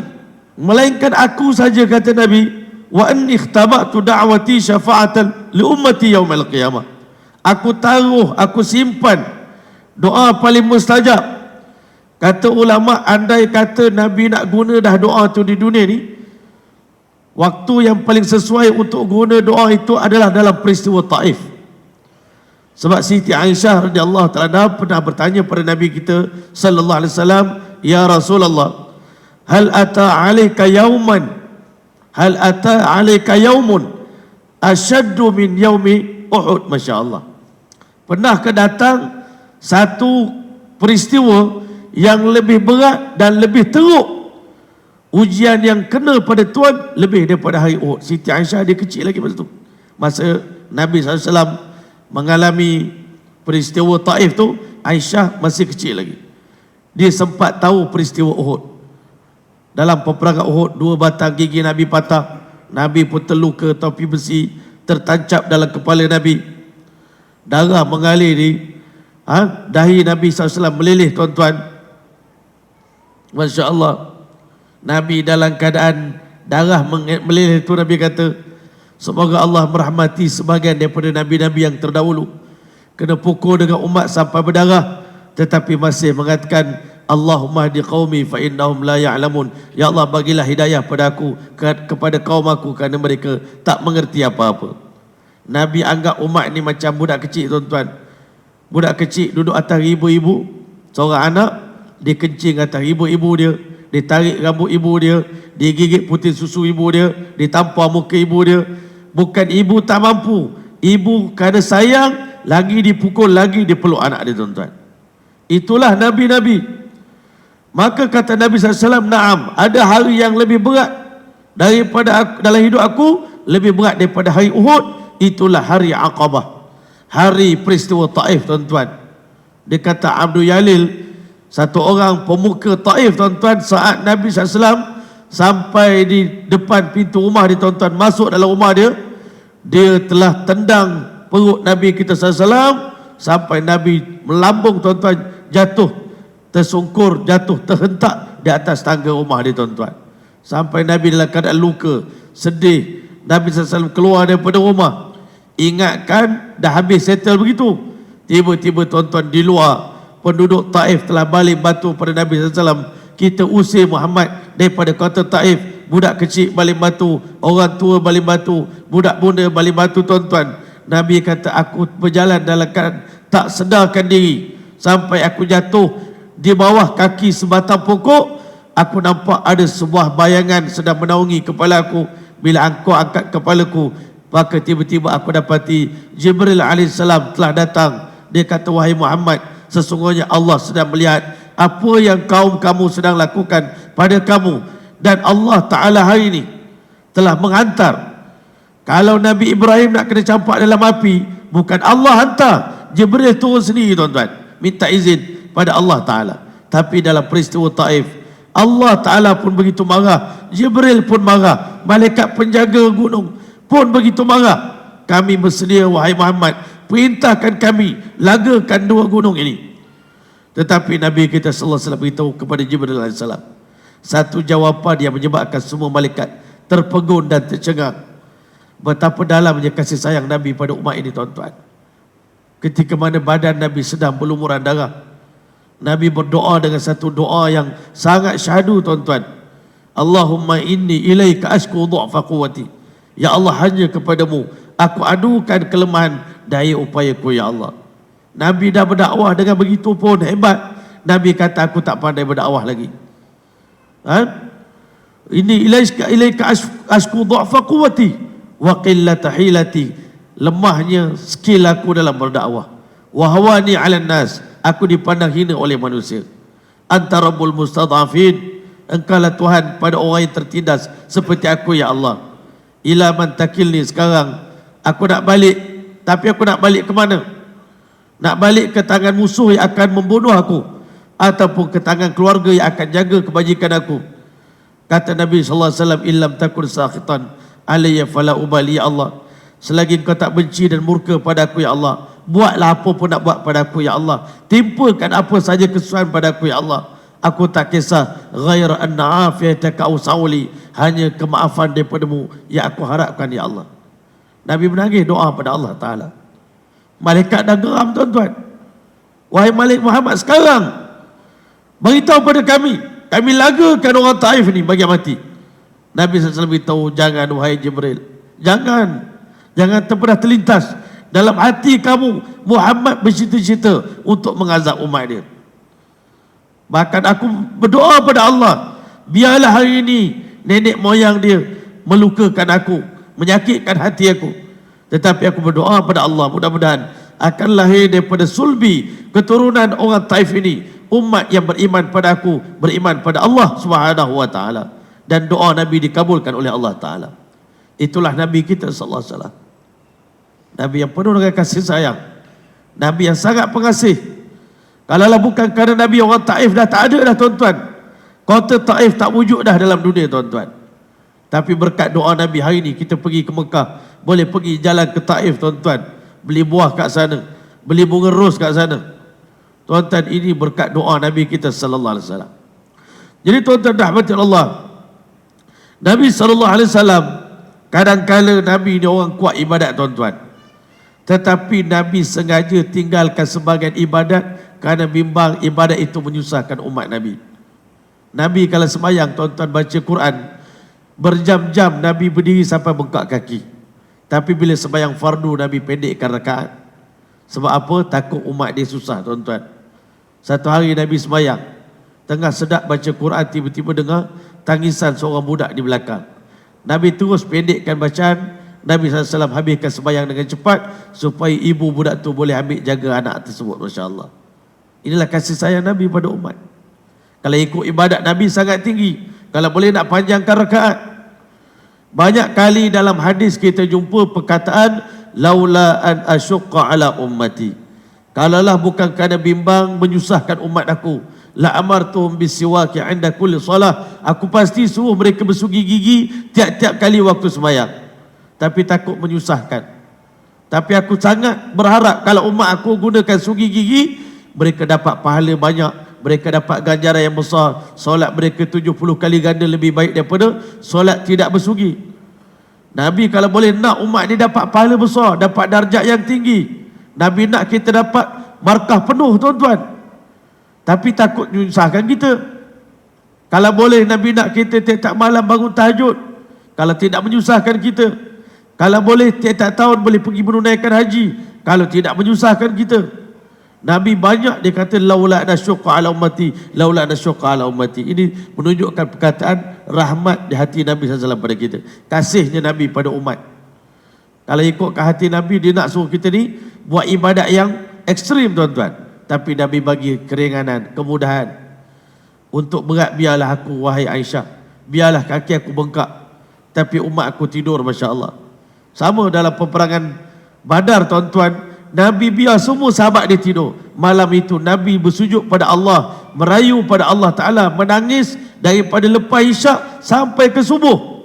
melainkan aku saja, kata Nabi, wa anni ikhtaba'tu da'wati syafa'atan li ummati yaumal qiyamah. Aku taruh, aku simpan doa paling mustajab. Kata ulama, andai kata Nabi nak guna dah doa tu di dunia ni, waktu yang paling sesuai untuk guna doa itu adalah dalam peristiwa Taif. Sebab Siti Aisyah radhiyallahu ta'ala pernah bertanya pada Nabi kita sallallahu alaihi wasallam, ya Rasulullah, hal ata 'alaika yauman, hal ata 'alaika yaumun asyaddu min yaumi Uhud. Masya-Allah. Pernahkah datang satu peristiwa yang lebih berat dan lebih teruk, ujian yang kena pada Tuan lebih daripada hari Uhud? Siti Aisyah dia kecil lagi masa tu, masa Nabi SAW mengalami peristiwa Taif tu, Aisyah masih kecil lagi. Dia sempat tahu peristiwa Uhud. Dalam peperangan Uhud, 2 batang gigi Nabi patah, Nabi pun terluka, topi besi tertancap dalam kepala Nabi, darah mengalir di dahi Nabi SAW meleleh tuan-tuan. Masya Allah. Nabi dalam keadaan darah meleleh itu, Nabi kata, semoga Allah merahmati sebahagian daripada nabi-nabi yang terdahulu, kena pukul dengan umat sampai berdarah, tetapi masih mengatakan, Allahumma hdi qaumi fa innahum la ya'lamun. Ya Allah, bagilah hidayah pada aku, kepada kaum aku, kerana mereka tak mengerti apa-apa. Nabi anggap umat ni macam budak kecil tuan-tuan. Budak kecil duduk atas ibu-ibu, seorang anak dia kencing atas ibu-ibu dia, dia tarik rambut ibu dia, dia gigit putih susu ibu dia, dia tampar muka ibu dia. Bukan ibu tak mampu, ibu kerana sayang lagi dipukul, lagi dipeluk anak dia tuan-tuan. Itulah Nabi-Nabi. Maka kata Nabi SAW, naam, ada hari yang lebih berat daripada aku, dalam hidup aku, lebih berat daripada hari Uhud. Itulah hari Aqabah, hari peristiwa Taif tuan-tuan. Dia kata Abdul Yalil, satu orang pemuka Taif tuan-tuan, saat Nabi SAW sampai di depan pintu rumah dia tuan-tuan, masuk dalam rumah dia, dia telah tendang perut Nabi kita SAW sampai Nabi melambung tuan-tuan, jatuh tersungkur, jatuh terhentak di atas tangga rumah dia tuan-tuan. Sampai Nabi dalam keadaan luka, sedih. Nabi SAW keluar daripada rumah. Ingatkan dah habis settle begitu. Tiba-tiba tuan-tuan di luar, penduduk Taif telah balik batu pada Nabi SAW. Kita usir Muhammad daripada kota Taif. Budak kecil balik batu, orang tua balik batu, budak bunda balik batu tuan-tuan. Nabi kata, aku berjalan dalam keadaan tak sedarkan diri. Sampai aku jatuh di bawah kaki sebatang pokok. Aku nampak ada sebuah bayangan sedang menaungi kepala aku. Bila engkau angkat kepalaku, maka tiba-tiba aku dapati Jibril AS telah datang. Dia kata, wahai Muhammad, sesungguhnya Allah sedang melihat apa yang kamu sedang lakukan pada kamu. Dan Allah Ta'ala hari ini telah menghantar. Kalau Nabi Ibrahim nak kena campak dalam api, bukan Allah hantar, Jibril turun sendiri tuan-tuan, minta izin pada Allah Ta'ala. Tapi dalam peristiwa Taif, Allah Ta'ala pun begitu marah, Jibril pun marah, malaikat penjaga gunung pun begitu marah. Kami bersedia wahai Muhammad, perintahkan kami lagakan dua gunung ini. Tetapi Nabi kita sallallahu alaihi wasallam beritahu kepada Jibril alaihi salam satu jawapan yang menyebabkan semua malaikat terpegun dan tercengang. Betapa dalamnya kasih sayang Nabi pada umat ini tuan-tuan. Ketika mana badan Nabi sedang berlumuran darah, Nabi berdoa dengan satu doa yang sangat syahdu tuan-tuan. Allahumma inni ilaika ashku du'fa quwwati. Ya Allah, hanya kepadamu aku adukan kelemahan daya upayaku ya Allah. Nabi dah berdakwah dengan begitu pun hebat. Nabi kata, aku tak pandai berdakwah lagi. Ini ilaika ashku du'fa quwwati wa qillata hilati. Lemahnya skill aku dalam berdakwah. Wa hawani 'alan nas, aku dipandang hina oleh manusia. Anta rabbul mustad'afin, engkaulah Tuhan pada orang yang tertindas seperti aku ya Allah. Ila man takilni, sekarang aku nak balik, tapi aku nak balik ke mana? Nak balik ke tangan musuh yang akan membunuh aku, ataupun ke tangan keluarga yang akan jaga kebajikan aku? Kata Nabi SAW, illam takun sakhitan alayya fala ubali ya Allah. Selagi engkau tak benci dan murka pada aku ya Allah, buatlah apa pun nak buat pada aku ya Allah. Timpakan apa saja kesusahan pada aku ya Allah. Aku tak kisah. Ghaira anna afiyataka awsa'uli, hanya kemaafan daripadamu yang aku harapkan ya Allah. Nabi menangis doa pada Allah Ta'ala. Malaikat dah geram tuan-tuan. Wahai Malik Muhammad, sekarang beritahu pada kami lagakan orang Taif ni bagi mati. Nabi SAW beritahu, jangan wahai Jibril, jangan terpernah terlintas dalam hati kamu Muhammad bercita-cita untuk mengazab umat dia. Bahkan aku berdoa pada Allah, biarlah hari ini nenek moyang dia melukakan aku, menyakitkan hati aku, tetapi aku berdoa pada Allah, mudah-mudahan akan lahir daripada sulbi keturunan orang Taif ini umat yang beriman pada aku, beriman pada Allah Subhanahu wa taala, dan doa Nabi dikabulkan oleh Allah Taala. Itulah Nabi kita sallallahu alaihi wasallam. Nabi yang penuh dengan kasih sayang, Nabi yang sangat pengasih. Kalaulah bukan kerana Nabi, orang Taif dah tak ada dah tuan-tuan. Kota Taif tak wujud dah dalam dunia tuan-tuan. Tapi berkat doa Nabi, hari ini kita pergi ke Mekah, boleh pergi jalan ke Taif tuan-tuan, beli buah kat sana, beli bunga ros kat sana. Tuan-tuan, ini berkat doa Nabi kita sallallahu alaihi wasallam. Jadi tuan-tuan rahmati Allah, Nabi sallallahu alaihi wasallam, kadang-kala Nabi ni orang kuat ibadat tuan-tuan, tetapi Nabi sengaja tinggalkan sebagian ibadat kerana bimbang ibadat itu menyusahkan umat Nabi. Nabi kalau sembahyang tuan-tuan baca Quran, berjam-jam Nabi berdiri sampai bengkak kaki. Tapi bila sembahyang fardu, Nabi pendekkan rakaat. Sebab apa? Takut umat dia susah tuan-tuan. Satu hari Nabi sembahyang, tengah sedap baca Quran, tiba-tiba dengar tangisan seorang budak di belakang. Nabi terus pendekkan bacaan. Nabi SAW habiskan sembahyang dengan cepat supaya ibu budak tu boleh ambil jaga anak tersebut. Masya Allah. Inilah kasih sayang Nabi pada umat. Kalau ikut ibadat Nabi sangat tinggi, kalau boleh nak panjangkan rakaat. Banyak kali dalam hadis kita jumpa perkataan laula an asyqa ala ummati, kalaulah bukan kerana bimbang menyusahkan umat aku, la amartuhum bisiwaki 'inda kulli salah, aku pasti suruh mereka bersugi gigi tiap-tiap kali waktu sembahyang. Tapi takut menyusahkan. Tapi aku sangat berharap kalau umat aku gunakan sugi gigi, mereka dapat pahala banyak mereka dapat ganjaran yang besar. Solat mereka 70 kali ganda lebih baik daripada solat tidak bersugi. Nabi kalau boleh nak umat ni dapat pahala besar, dapat darjat yang tinggi. Nabi nak kita dapat markah penuh tuan-tuan. Tapi takut menyusahkan kita. Kalau boleh Nabi nak kita tiap-tiap malam bangun tahajud, kalau tidak menyusahkan kita. Kalau boleh tiap-tiap tahun boleh pergi menunaikan haji, kalau tidak menyusahkan kita. Nabi banyak dia kata laula nasyqa ala ummati, laula nasyqa ala ummati. Ini menunjukkan perkataan rahmat di hati Nabi SAW pada kita, kasihnya Nabi pada umat. Kalau ikut ke hati Nabi, dia nak suruh kita ni buat ibadat yang ekstrim tuan-tuan. Tapi Nabi bagi keringanan, kemudahan. Untuk berat biarlah aku wahai Aisyah, biarlah kaki aku bengkak, tapi umat aku tidur, Masya Allah. Sama dalam peperangan Badar tuan-tuan, Nabi biar semua sahabat dia tidur. Malam itu Nabi bersujud pada Allah, merayu pada Allah Ta'ala, menangis daripada lepas isyak sampai ke subuh.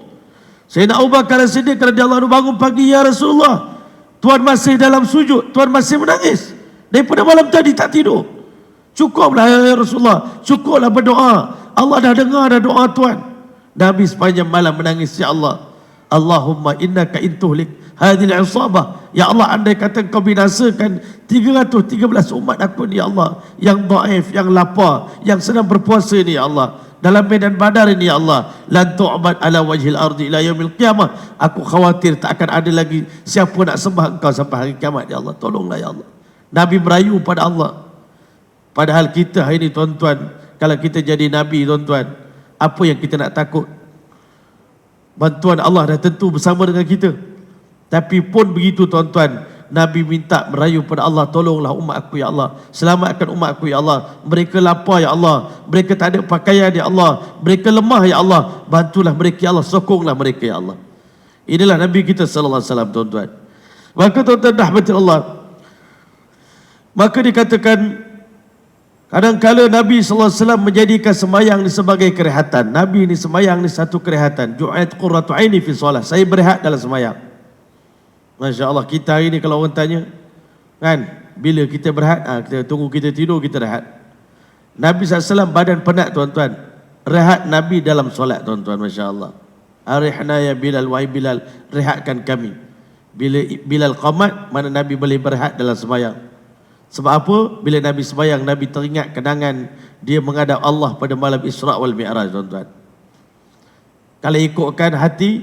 Sayyidina Abu Bakar As-Siddiq radhiyallahu anhu bangun pagi, ya Rasulullah, Tuan masih dalam sujud, Tuan masih menangis daripada malam tadi tak tidur. Cukuplah ya Rasulullah, cukuplah berdoa, Allah dah dengar dah doa Tuan. Nabi sepanjang malam menangis, ya Allah, Allahumma innaka intuhlik hadhil isabah, ya Allah, andai kata kau binasakan 313 umat aku ni, ya Allah, yang dhaif, yang lapar, yang sedang berpuasa ni, ya Allah, dalam medan Badar ini, ya Allah, lan tu'bad ala wajhil ardi ila yaumil qiyamah. Aku khawatir tak akan ada lagi siapa nak sembah engkau sampai hari kiamat, ya Allah, tolonglah ya Allah. Nabi merayu pada Allah. Padahal kita hari ini tuan-tuan, kalau kita jadi Nabi tuan-tuan, apa yang kita nak takut? Bantuan Allah dah tentu bersama dengan kita. Tapi pun begitu tuan-tuan, Nabi minta merayu pada Allah, tolonglah umat aku ya Allah, selamatkan umat aku ya Allah, mereka lapar ya Allah, mereka tak ada pakaian ya Allah, mereka lemah ya Allah, bantulah mereka ya Allah, sokonglah mereka ya Allah. Inilah Nabi kita sallallahu alaihi wasallam tuan-tuan. Maka tuan-tuan rahmati Allah, maka dikatakan kadang-kala Nabi sallallahu alaihi wasallam menjadikan sembahyang ni sebagai kerehatan. Nabi ni sembahyang ni satu kerehatan. Ju'at qurratu aini fi solat. Saya berehat dalam sembahyang. Masya Allah, kita hari ni kalau orang tanya, kan, bila kita berehat, kita tunggu kita tidur, kita rehat. Nabi SAW badan penat tuan-tuan, rehat Nabi dalam solat tuan-tuan, Masya Allah. Arihna ya Bilal, wahai Bilal, rehatkan kami. Bila Bilal qamat, mana Nabi boleh berehat dalam sembahyang. Sebab apa? Bila Nabi sembahyang, Nabi teringat kenangan dia menghadap Allah pada malam Isra' wal Mi'raj tuan-tuan. Kalau ikutkan hati,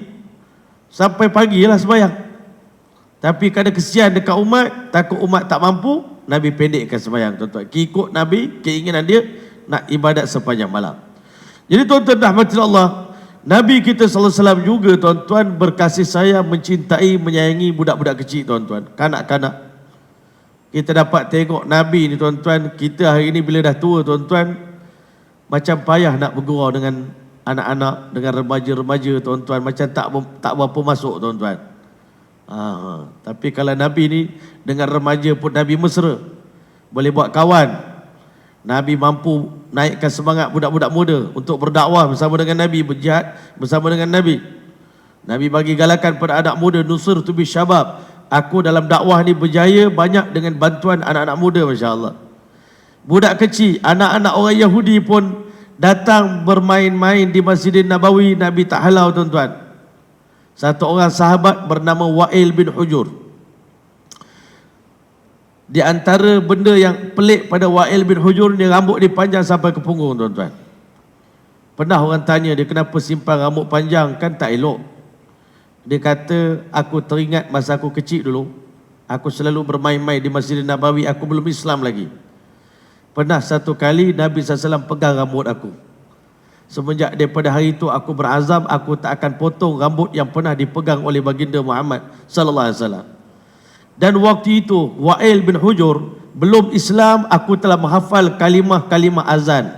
sampai pagi lah sembahyang. Tapi kadang kesian dekat umat, takut umat tak mampu, Nabi pendekkan sembahyang tuan-tuan. Ikut Nabi, keinginan dia nak ibadat sepanjang malam. Jadi tuan-tuan rahmati Allah, Nabi kita sallallahu alaihi wasallam juga tuan-tuan berkasih sayang, mencintai, menyayangi budak-budak kecil tuan-tuan, kanak-kanak. Kita dapat tengok Nabi ni tuan-tuan, kita hari ni bila dah tua tuan-tuan, macam payah nak bergurau dengan anak-anak, dengan remaja-remaja tuan-tuan, macam tak berapa masuk tuan-tuan. Tapi kalau Nabi ni dengan remaja pun Nabi mesra, boleh buat kawan. Nabi mampu naikkan semangat budak-budak muda untuk berdakwah bersama dengan Nabi, berjihad bersama dengan Nabi. Nabi bagi galakan pada anak muda, nusur tu bi syabab. Aku dalam dakwah ni berjaya banyak dengan bantuan anak-anak muda, Masya Allah. Budak kecil, anak-anak orang Yahudi pun datang bermain-main di Masjidin Nabawi, Nabi tak halau tuan-tuan. Satu orang sahabat bernama Wa'il bin Hujur. Di antara benda yang pelik pada Wa'il bin Hujur ni, rambut dia panjang sampai ke punggung tuan-tuan. Pernah orang tanya dia, kenapa simpan rambut panjang, kan tak elok. Dia kata, aku teringat masa aku kecil dulu, aku selalu bermain-main di Masjidin Nabawi, aku belum Islam lagi. Pernah satu kali Nabi SAW pegang rambut aku. Semenjak daripada hari itu aku berazam, aku tak akan potong rambut yang pernah dipegang oleh baginda Muhammad sallallahu alaihi wasallam. Dan waktu itu Wa'il bin Hujur belum Islam, aku telah menghafal kalimah-kalimah azan.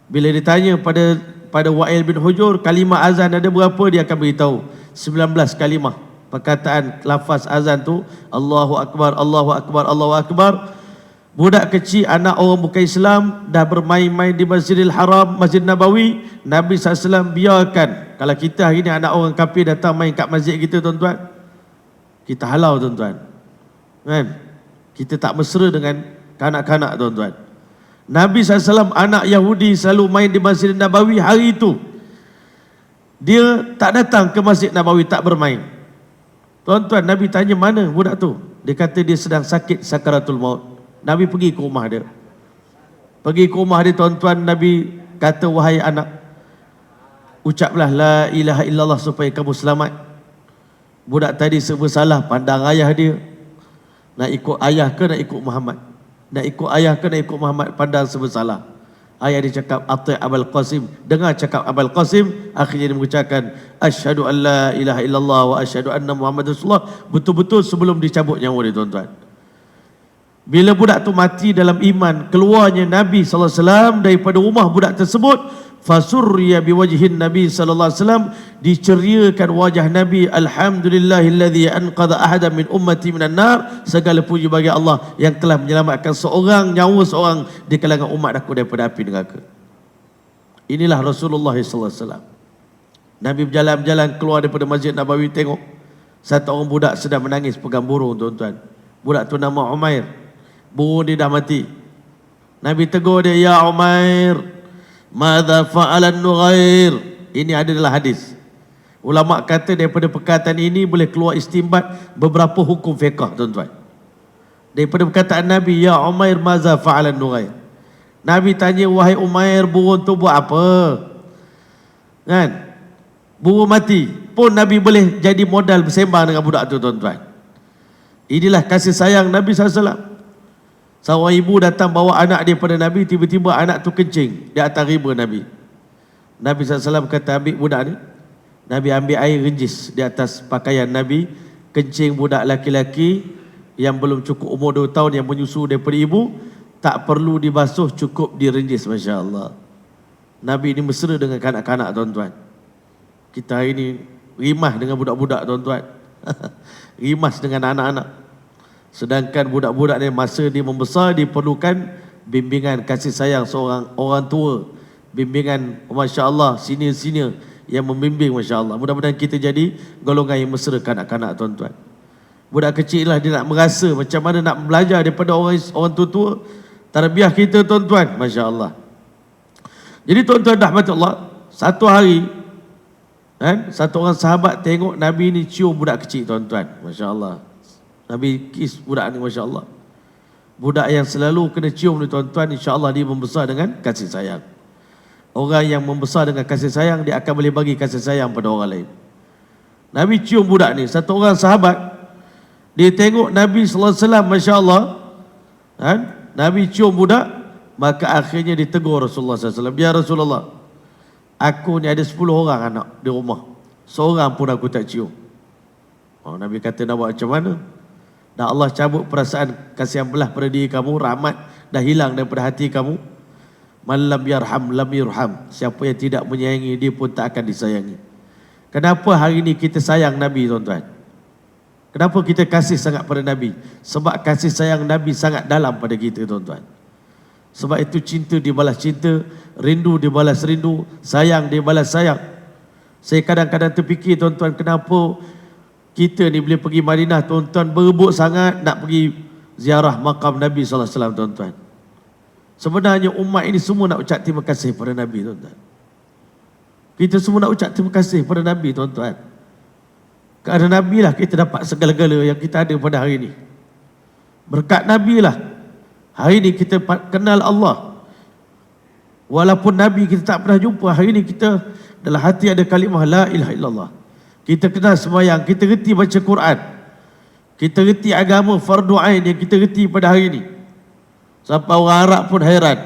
Bila ditanya pada Wa'il bin Hujur kalimah azan ada berapa, dia akan beritahu 19 kalimah. Perkataan lafaz azan tu, Allahu Akbar, Allahu Akbar, Allahu Akbar. Budak kecil, anak orang bukan Islam, dah bermain-main di Masjidil Haram, Masjid Nabawi, Nabi SAW biarkan. Kalau kita hari ni anak orang kafir datang main kat masjid kita tuan-tuan, kita halau tuan-tuan, kan? Kita tak mesra dengan kanak-kanak tuan-tuan. Nabi SAW anak Yahudi selalu main di Masjid Nabawi. Hari itu dia tak datang ke Masjid Nabawi, tak bermain. Tuan-tuan, Nabi tanya mana budak tu. Dia kata dia sedang sakit sakaratul maut. Nabi pergi ke rumah dia. Pergi ke rumah dia, tuan-tuan, Nabi kata, wahai anak, ucaplah la ilaha illallah supaya kamu selamat. Budak tadi serba salah, pandang ayah dia. Nak ikut ayah ke nak ikut Muhammad? Nak ikut ayah ke nak ikut Muhammad? Pandang serba salah. Ayah dia cakap ati' Abul Qasim. Dengar cakap Abul Qasim, akhirnya dia mengucapkan asyhadu an la ilaha illallah wa asyhadu anna Muhammad Rasulullah, betul-betul sebelum dicabut nyawa dia, tuan-tuan. Bila budak tu mati dalam iman, keluarnya Nabi SAW daripada rumah budak tersebut, fasurriya biwajhin Nabi SAW, diceriakan wajah Nabi. Alhamdulillahilladzi anqadha ahadan min ummati minan nar, segala puji bagi Allah yang telah menyelamatkan seorang nyawa seorang di kalangan umat aku daripada api neraka. Inilah Rasulullah SAW. Nabi berjalan-jalan keluar daripada Masjid Nabawi, tengok satu orang budak sedang menangis pegang burung, tuan-tuan. Budak tu nama Umair. Burung dia dah mati. Nabi tegur dia, ya Umair, madza fa'alan Nughair. Ini adalah hadis. Ulama kata daripada perkataan ini boleh keluar istinbat beberapa hukum fiqh, tuan-tuan. Daripada perkataan Nabi, ya Umair, madza fa'alan Nughair. Nabi tanya, wahai Umair, burung tu buat apa? Kan? Burung mati pun Nabi boleh jadi modal bersembang dengan budak tu, tuan-tuan. Inilah kasih sayang Nabi SAW. Seorang ibu datang bawa anak dia pada Nabi, tiba-tiba anak tu kencing di atas riba Nabi. Nabi SAW kata, ambil budak ni. Nabi ambil air renjis di atas pakaian Nabi. Kencing budak laki-laki yang belum cukup umur 2 tahun yang menyusu daripada ibu, tak perlu dibasuh, cukup direnjis. Masya Allah. Nabi ini mesra dengan kanak-kanak, tuan-tuan. Kita hari ini rimah dengan budak-budak, tuan-tuan. Rimas dengan anak-anak. Sedangkan budak-budak ni masa dia membesar, diperlukan bimbingan kasih sayang seorang orang tua. Bimbingan, Masya Allah, senior-senior yang membimbing, Masya Allah. Mudah-mudahan kita jadi golongan yang mesra kanak-kanak, tuan-tuan. Budak kecil lah dia nak merasa macam mana nak belajar daripada orang tua-tua. Tarbiyah kita, tuan-tuan, Masya Allah. Jadi tuan-tuan rahmat Allah, satu hari satu orang sahabat tengok Nabi ni cium budak kecil, tuan-tuan. Masya Allah. Nabi kis budak ni, Masya Allah. Budak yang selalu kena cium ni, tuan-tuan, insya Allah dia membesar dengan kasih sayang. Orang yang membesar dengan kasih sayang, dia akan boleh bagi kasih sayang pada orang lain. Nabi cium budak ni. Satu orang sahabat, dia tengok Nabi SAW, Masya Allah, Nabi cium budak, maka akhirnya ditegur Rasulullah SAW. Ya Rasulullah, aku ni ada 10 orang anak di rumah, seorang pun aku tak cium. Nabi kata, nak buat macam mana? Dah Allah cabut perasaan kasihan belah pada diri kamu, rahmat dah hilang daripada hati kamu. Man lam yarham lam yurham. Siapa yang tidak menyayangi, dia pun tak akan disayangi. Kenapa hari ini kita sayang Nabi, tuan-tuan? Kenapa kita kasih sangat pada Nabi? Sebab kasih sayang Nabi sangat dalam pada kita, tuan-tuan. Sebab itu cinta dibalas cinta, rindu dibalas rindu, sayang dibalas sayang. Saya kadang-kadang terfikir, tuan-tuan, kenapa kita ni bila pergi Madinah, tuan-tuan, berebut sangat nak pergi ziarah makam Nabi SAW, tuan-tuan. Sebenarnya umat ini semua nak ucap terima kasih pada Nabi, tuan-tuan. Kita semua nak ucap terima kasih pada Nabi, tuan-tuan. Kerana Nabi lah kita dapat segala-gala yang kita ada pada hari ini. Berkat Nabi lah hari ini kita kenal Allah. Walaupun Nabi kita tak pernah jumpa, hari ini kita dalam hati ada kalimah la ilaha illallah. Kita kenal sembahyang, kita reti baca Quran, kita reti agama fardu ain yang kita reti pada hari ini. Sampai orang Arab pun hairan.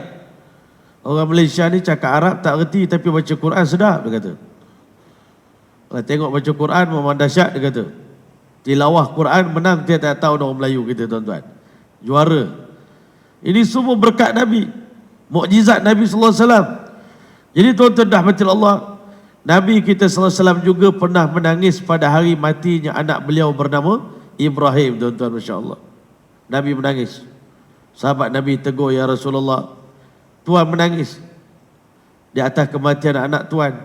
Orang Malaysia ni cakap Arab tak reti tapi baca Quran sedap, dia kata. Kalau tengok baca Quran memang dahsyat, dia kata. Tilawah Quran menang tiap-tiap tahun orang Melayu kita, tuan-tuan. Juara. Ini semua berkat Nabi, mukjizat Nabi SAW. Jadi tuan-tuan rahmatil Allah, Nabi kita SAW juga pernah menangis pada hari matinya anak beliau bernama Ibrahim, tuan-tuan, Masya Allah. Nabi menangis. Sahabat Nabi tegur, ya Rasulullah, Tuan menangis di atas kematian anak Tuan.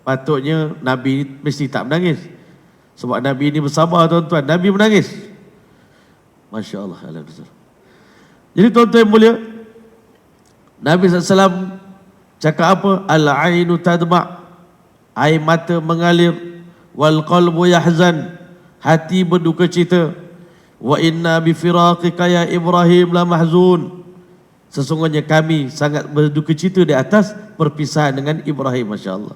Patutnya Nabi mesti tak menangis, sebab Nabi ini bersabar, tuan-tuan. Nabi menangis. Masya Allah. Alhamdulillah. Jadi tuan-tuan yang mulia, Nabi SAW cakap apa? Al-ainu tadma', air mata mengalir, wal qalbu yahzan, hati berduka cita, wa inna bi firaqika ya Ibrahim la mahzun, sesungguhnya kami sangat berduka cita di atas perpisahan dengan Ibrahim. Masya Allah.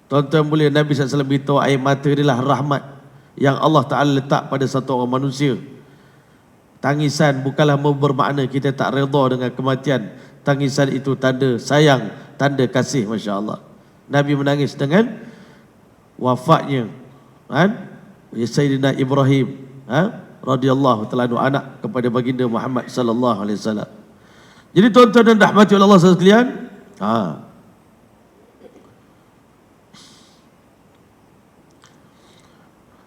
Tuan-tuan boleh, Nabi SAW beritahu air mata adalah rahmat yang Allah Ta'ala letak pada satu orang manusia. Tangisan bukanlah bermakna kita tak redha dengan kematian. Tangisan itu tanda sayang, tanda kasih. Masya Allah. Nabi menangis dengan wafatnya Sayyidina Ibrahim radhiyallahu ta'ala anhu, anak kepada baginda Muhammad sallallahu alaihi wasallam. Jadi tuan-tuan dan rahmati Allah sekalian,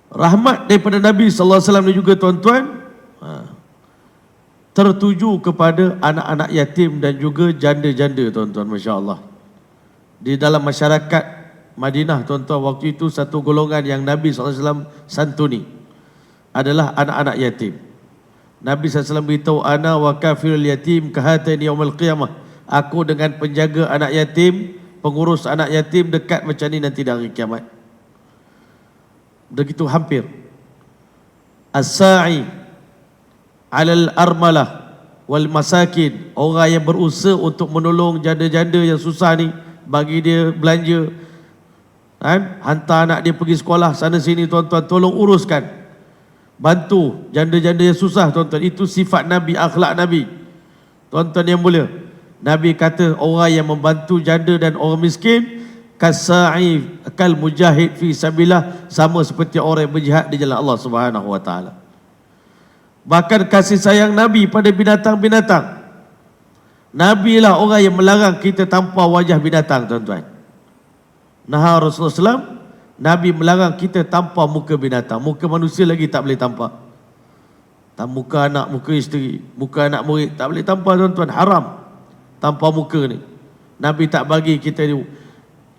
rahmat daripada Nabi sallallahu alaihi wasallam ni juga tuan-tuan tertuju kepada anak-anak yatim dan juga janda-janda tuan-tuan. Masya Allah. Di dalam masyarakat Madinah tuan-tuan, waktu itu satu golongan yang Nabi SAW santuni adalah anak-anak yatim. Nabi SAW beritahu, ana wa kafirul yatim kahataini yaumil qiyamah, aku dengan penjaga anak yatim, pengurus anak yatim dekat macam ni nanti di hari kiamat. Begitu hampir. As-sa'i alal armalah wal masakin, orang yang berusaha untuk menolong janda-janda yang susah ni, bagi dia belanja, hantar anak dia pergi sekolah sana sini tuan-tuan, tolong uruskan, bantu janda-janda yang susah tuan-tuan. Itu sifat Nabi, akhlak Nabi. Tuan-tuan yang mulia, Nabi kata orang yang membantu janda dan orang miskin kasa'i kal mujahid fi sabilillah, sama seperti orang yang berjihad di jalan Allah Subhanahu wa taala. Bahkan kasih sayang Nabi pada binatang-binatang. Nabi lah orang yang melarang kita tampar wajah binatang tuan-tuan. Nah, Rasulullah SAW, Nabi melarang kita tampar muka binatang. Muka manusia lagi tak boleh tampar. Muka anak, muka isteri, muka anak murid tak boleh tampar tuan-tuan. Haram tampar muka ni. Nabi tak bagi kita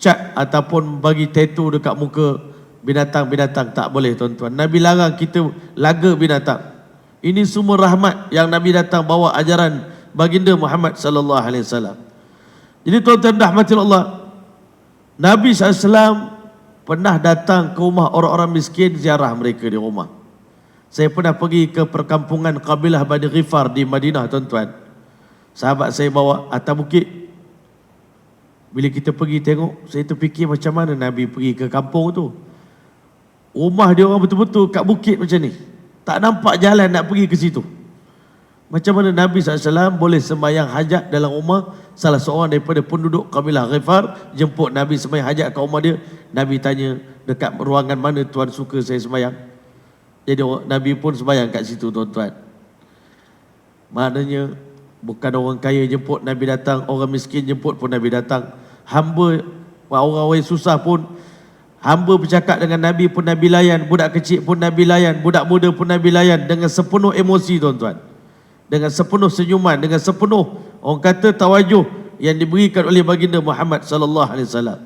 cat ataupun bagi tattoo dekat muka binatang-binatang, tak boleh tuan-tuan. Nabi larang kita laga binatang. Ini semua rahmat yang Nabi datang bawa ajaran baginda Muhammad sallallahu alaihi wasallam. Jadi tuan-tuan rahmati Allah, Nabi SAW pernah datang ke rumah orang-orang miskin, ziarah mereka di rumah. Saya pernah pergi ke perkampungan kabilah Bani Ghifar di Madinah tuan-tuan. Sahabat saya bawa atas bukit. Bila kita pergi tengok, saya terfikir macam mana Nabi pergi ke kampung tu. Rumah dia orang betul-betul kat bukit macam ni. Tak nampak jalan nak pergi ke situ. Macam mana Nabi SAW boleh sembahyang hajat dalam rumah salah seorang daripada penduduk kabilah Ghifar, jemput Nabi sembahyang hajat kat rumah dia. Nabi tanya, dekat ruangan mana tuan suka saya sembahyang? Jadi Nabi pun sembahyang kat situ tuan-tuan. Maknanya bukan orang kaya jemput Nabi datang, orang miskin jemput pun Nabi datang. Hamba, orang-orang susah pun hamba bercakap dengan Nabi pun Nabi layan, budak kecil pun Nabi layan, budak muda pun Nabi layan dengan sepenuh emosi tuan-tuan, dengan sepenuh senyuman, dengan sepenuh orang kata tawajuh yang diberikan oleh baginda Muhammad sallallahu alaihi wasallam.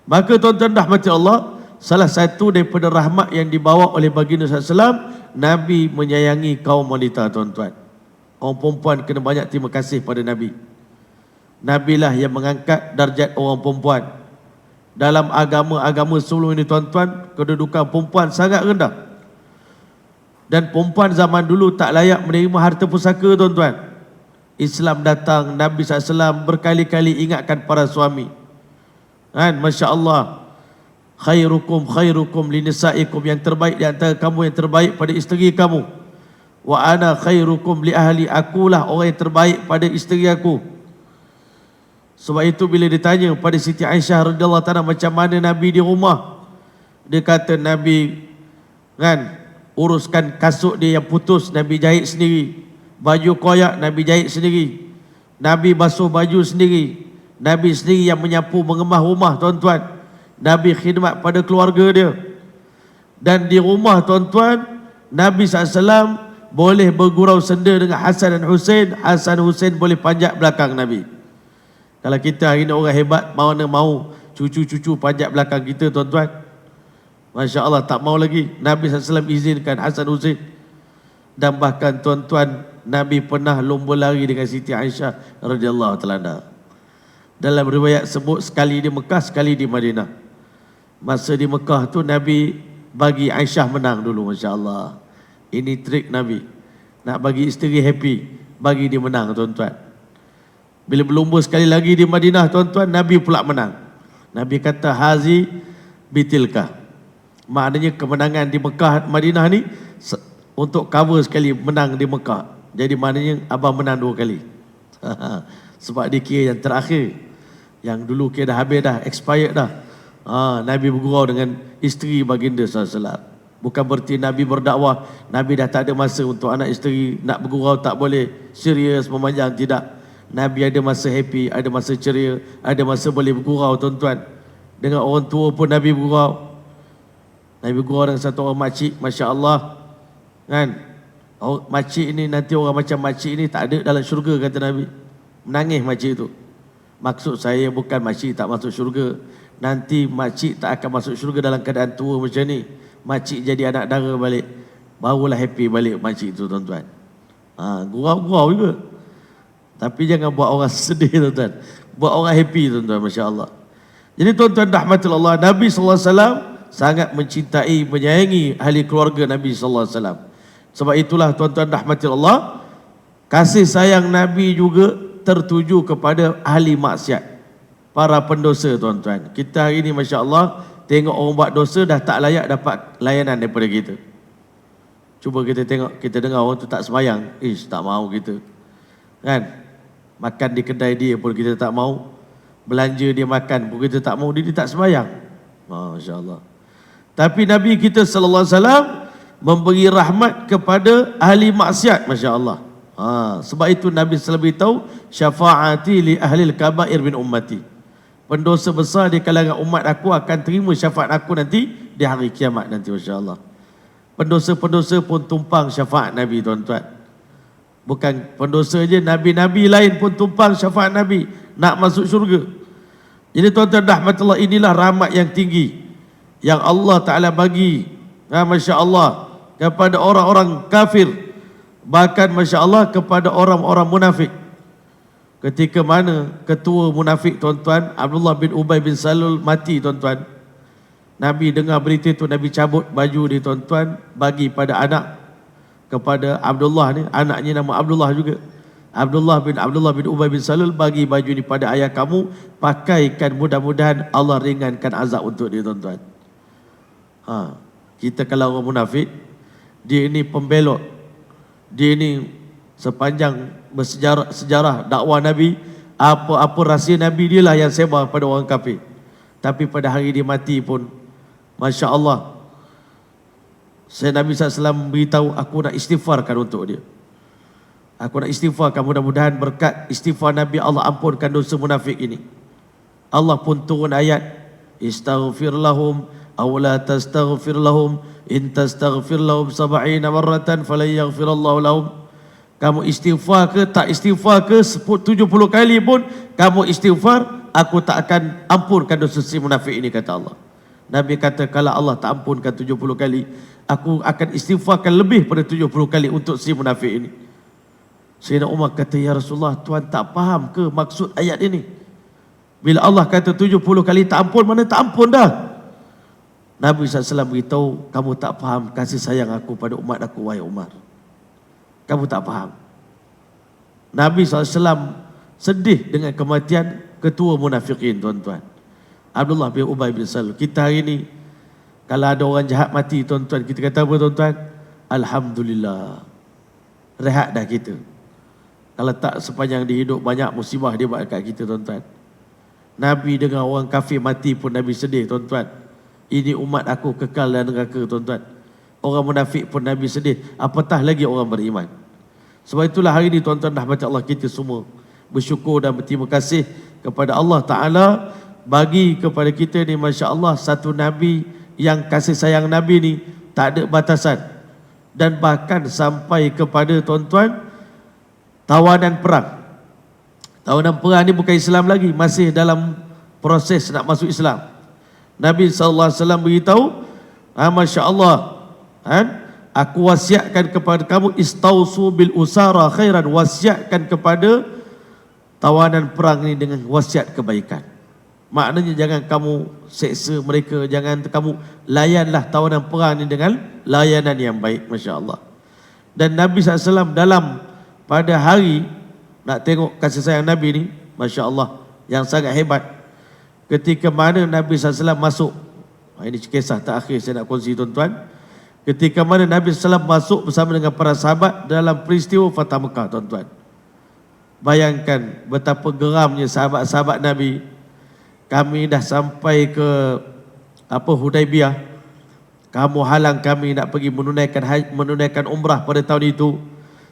Maka tuan-tuan rahmati Allah, salah satu daripada rahmat yang dibawa oleh baginda sallallahu alaihi wasallam, Nabi menyayangi kaum wanita tuan-tuan. Orang perempuan kena banyak terima kasih pada Nabi. Nabi lah yang mengangkat darjat orang perempuan. Dalam agama-agama sebelum ini tuan-tuan, kedudukan perempuan sangat rendah. Dan perempuan zaman dulu tak layak menerima harta pusaka tuan-tuan. Islam datang, Nabi SAW berkali-kali ingatkan para suami. Masya Allah, khairukum khairukum linisaikum, yang terbaik di antara kamu yang terbaik pada isteri kamu. Wa ana khairukum li ahli, akulah orang yang terbaik pada isteri aku. Sebab itu bila ditanya pada Siti Aisyah radhiyallahu ta'ala macam mana Nabi di rumah, dia kata Nabi uruskan kasut dia yang putus, Nabi jahit sendiri. Baju koyak Nabi jahit sendiri. Nabi basuh baju sendiri. Nabi sendiri yang menyapu mengemah rumah tuan-tuan. Nabi khidmat pada keluarga dia. Dan di rumah tuan-tuan, Nabi SAW boleh bergurau senda dengan Hasan dan Husain. Hasan Husain boleh panjat belakang Nabi. Kalau kita hari ini orang hebat, mana mau cucu-cucu panjat belakang kita tuan-tuan. Masya Allah, tak mau lagi. Nabi SAW izinkan Hasan Husain. Dan bahkan tuan-tuan, Nabi pernah lomba lari dengan Siti Aisyah radhiyallahu taala anha. Dalam riwayat sebut sekali di Mekah, sekali di Madinah. Masa di Mekah tu Nabi bagi Aisyah menang dulu, masya-Allah. Ini trik Nabi. Nak bagi isteri happy, bagi dia menang, tuan-tuan. Bila berlomba sekali lagi di Madinah, tuan-tuan, Nabi pula menang. Nabi kata hazi bitilka. Maknanya kemenangan di Mekah, Madinah ni untuk cover sekali menang di Mekah. Jadi maknanya abang menang 2 kali. Sebab dia kira yang terakhir. Yang dulu kira dah habis dah, expired dah. Nabi bergurau dengan isteri baginda SAW. Bukan berarti Nabi berdakwah, Nabi dah tak ada masa untuk anak isteri, nak bergurau tak boleh, serius, memanjang, tidak. Nabi ada masa happy, ada masa ceria, ada masa boleh bergurau, tuan-tuan. Dengan orang tua pun Nabi bergurau. Nabi bergurau dengan satu orang makcik, Masya Allah. Kan? Makcik ni nanti orang macam makcik ni tak ada dalam syurga, kata Nabi. Menangis makcik tu. Maksud saya bukan makcik tak masuk syurga. Nanti makcik tak akan masuk syurga dalam keadaan tua macam ni. Makcik jadi anak dara balik. Barulah happy balik makcik tu, tuan-tuan. Gurau-gurau juga. Tapi jangan buat orang sedih, tuan-tuan. Buat orang happy, tuan-tuan, Masya Allah. Jadi tuan-tuan rahmatullah, Nabi SAW sangat mencintai, menyayangi ahli keluarga Nabi SAW. Sebab itulah tuan-tuan rahmatullah, kasih sayang Nabi juga tertuju kepada ahli maksiat, para pendosa, tuan-tuan. Kita hari ini Masya Allah tengok orang buat dosa dah tak layak dapat layanan daripada kita. Cuba kita tengok, kita dengar orang tu tak sembahyang, tak mau kita. Kan? Makan di kedai dia pun kita tak mau. Belanja dia makan pun kita tak mau, dia tak sembahyang. Masya Allah. Tapi Nabi kita sallallahu alaihi wasallam memberi rahmat kepada ahli maksiat, Masya Allah. Sebab itu Nabi selalu beritahu, syafaati li ahlil kabair min ummati. Pendosa besar di kalangan umat aku akan terima syafaat aku nanti di hari kiamat nanti, Masya Allah. Pendosa-pendosa pun tumpang syafaat Nabi, tuan-tuan. Bukan pendosa je, Nabi-Nabi lain pun tumpang syafaat Nabi nak masuk syurga. Jadi tuan-tuan rahmatullah, inilah rahmat yang tinggi yang Allah Ta'ala bagi, Masya Allah, kepada orang-orang kafir. Bahkan Masya Allah kepada orang-orang munafik. Ketika mana ketua munafik, tuan-tuan, Abdullah bin Ubay bin Salul mati, tuan-tuan. Nabi dengar berita itu, Nabi cabut baju dia, tuan-tuan, bagi pada anak, kepada Abdullah ni, anaknya nama Abdullah juga. Abdullah bin Ubay bin Salul, bagi baju ni pada ayah kamu, pakaikan, mudah-mudahan Allah ringankan azab untuk dia, tuan-tuan. Kita kalau orang munafik, dia ini pembelot, dia ini sepanjang sejarah dakwah Nabi, apa-apa rahsia Nabi dia lah yang sebar pada orang kafir. Tapi pada hari dia mati pun, Masya Allah, saya Nabi SAW beritahu, aku nak istighfarkan untuk dia. Aku nak istighfarkan, mudah-mudahan berkat istighfar Nabi Allah ampunkan dosa munafik ini. Allah pun turun ayat, istaghfir lahum aw la tastaghfir lahum in tastaghfir lahum 70 marratan falan yaghfirallahu lahum. Kamu istighfar ke tak istighfar ke 70 kali pun kamu istighfar, aku tak akan ampunkan dosa si munafik ini, kata Allah. Nabi kata, kalau Allah tak ampunkan 70 kali, aku akan istighfarkan lebih pada 70 kali untuk si munafik ini. Sayyidina Umar kata, ya Rasulullah, Tuhan tak faham ke maksud ayat ini? Bila Allah kata 70 kali tak ampun, mana tak ampun dah? Nabi SAW beritahu, kamu tak faham kasih sayang aku pada umat aku, wahai Umar. Kamu tak faham. Nabi SAW sedih dengan kematian ketua munafikin, tuan-tuan, Abdullah bin Ubay bin Salul. Kita hari ini, kalau ada orang jahat mati, tuan-tuan, kita kata apa, tuan-tuan? Alhamdulillah, rehat dah kita. Kalau tak, sepanjang dia hidup banyak musibah dia buat kat kita, tuan-tuan. Nabi dengan orang kafir mati pun Nabi sedih, tuan-tuan. Ini umat aku kekal dalam neraka, tuan-tuan. Orang munafik pun Nabi sedih, apatah lagi orang beriman. Sebab itulah hari ini, tuan-tuan rahmat Allah, kita semua bersyukur dan berterima kasih kepada Allah Ta'ala bagi kepada kita ni, Masya Allah, satu Nabi yang kasih sayang Nabi ni tak ada batasan. Dan bahkan sampai kepada, tuan-tuan, tawanan perang. Tawanan perang ni bukan Islam lagi, masih dalam proses nak masuk Islam. Nabi SAW beritahu, Masya Allah, Aku wasiatkan kepada kamu, istausu bil usara khairan, wasiatkan kepada tawanan perang ini dengan wasiat kebaikan. Maknanya jangan kamu seksa mereka, jangan kamu layanlah tawanan perang ini dengan layanan yang baik, Masya Allah. Dan Nabi SAW dalam pada hari, nak tengok kasih sayang Nabi ni, Masya Allah, yang sangat hebat. Ketika mana Nabi SAW masuk, ini kisah terakhir saya nak kongsi tuan-tuan. Ketika mana Nabi SAW masuk bersama dengan para sahabat dalam peristiwa Fatah Mekah, tuan-tuan. Bayangkan betapa geramnya sahabat-sahabat Nabi. Kami dah sampai ke Hudaibiyah. Kamu halang kami nak pergi menunaikan umrah pada tahun itu.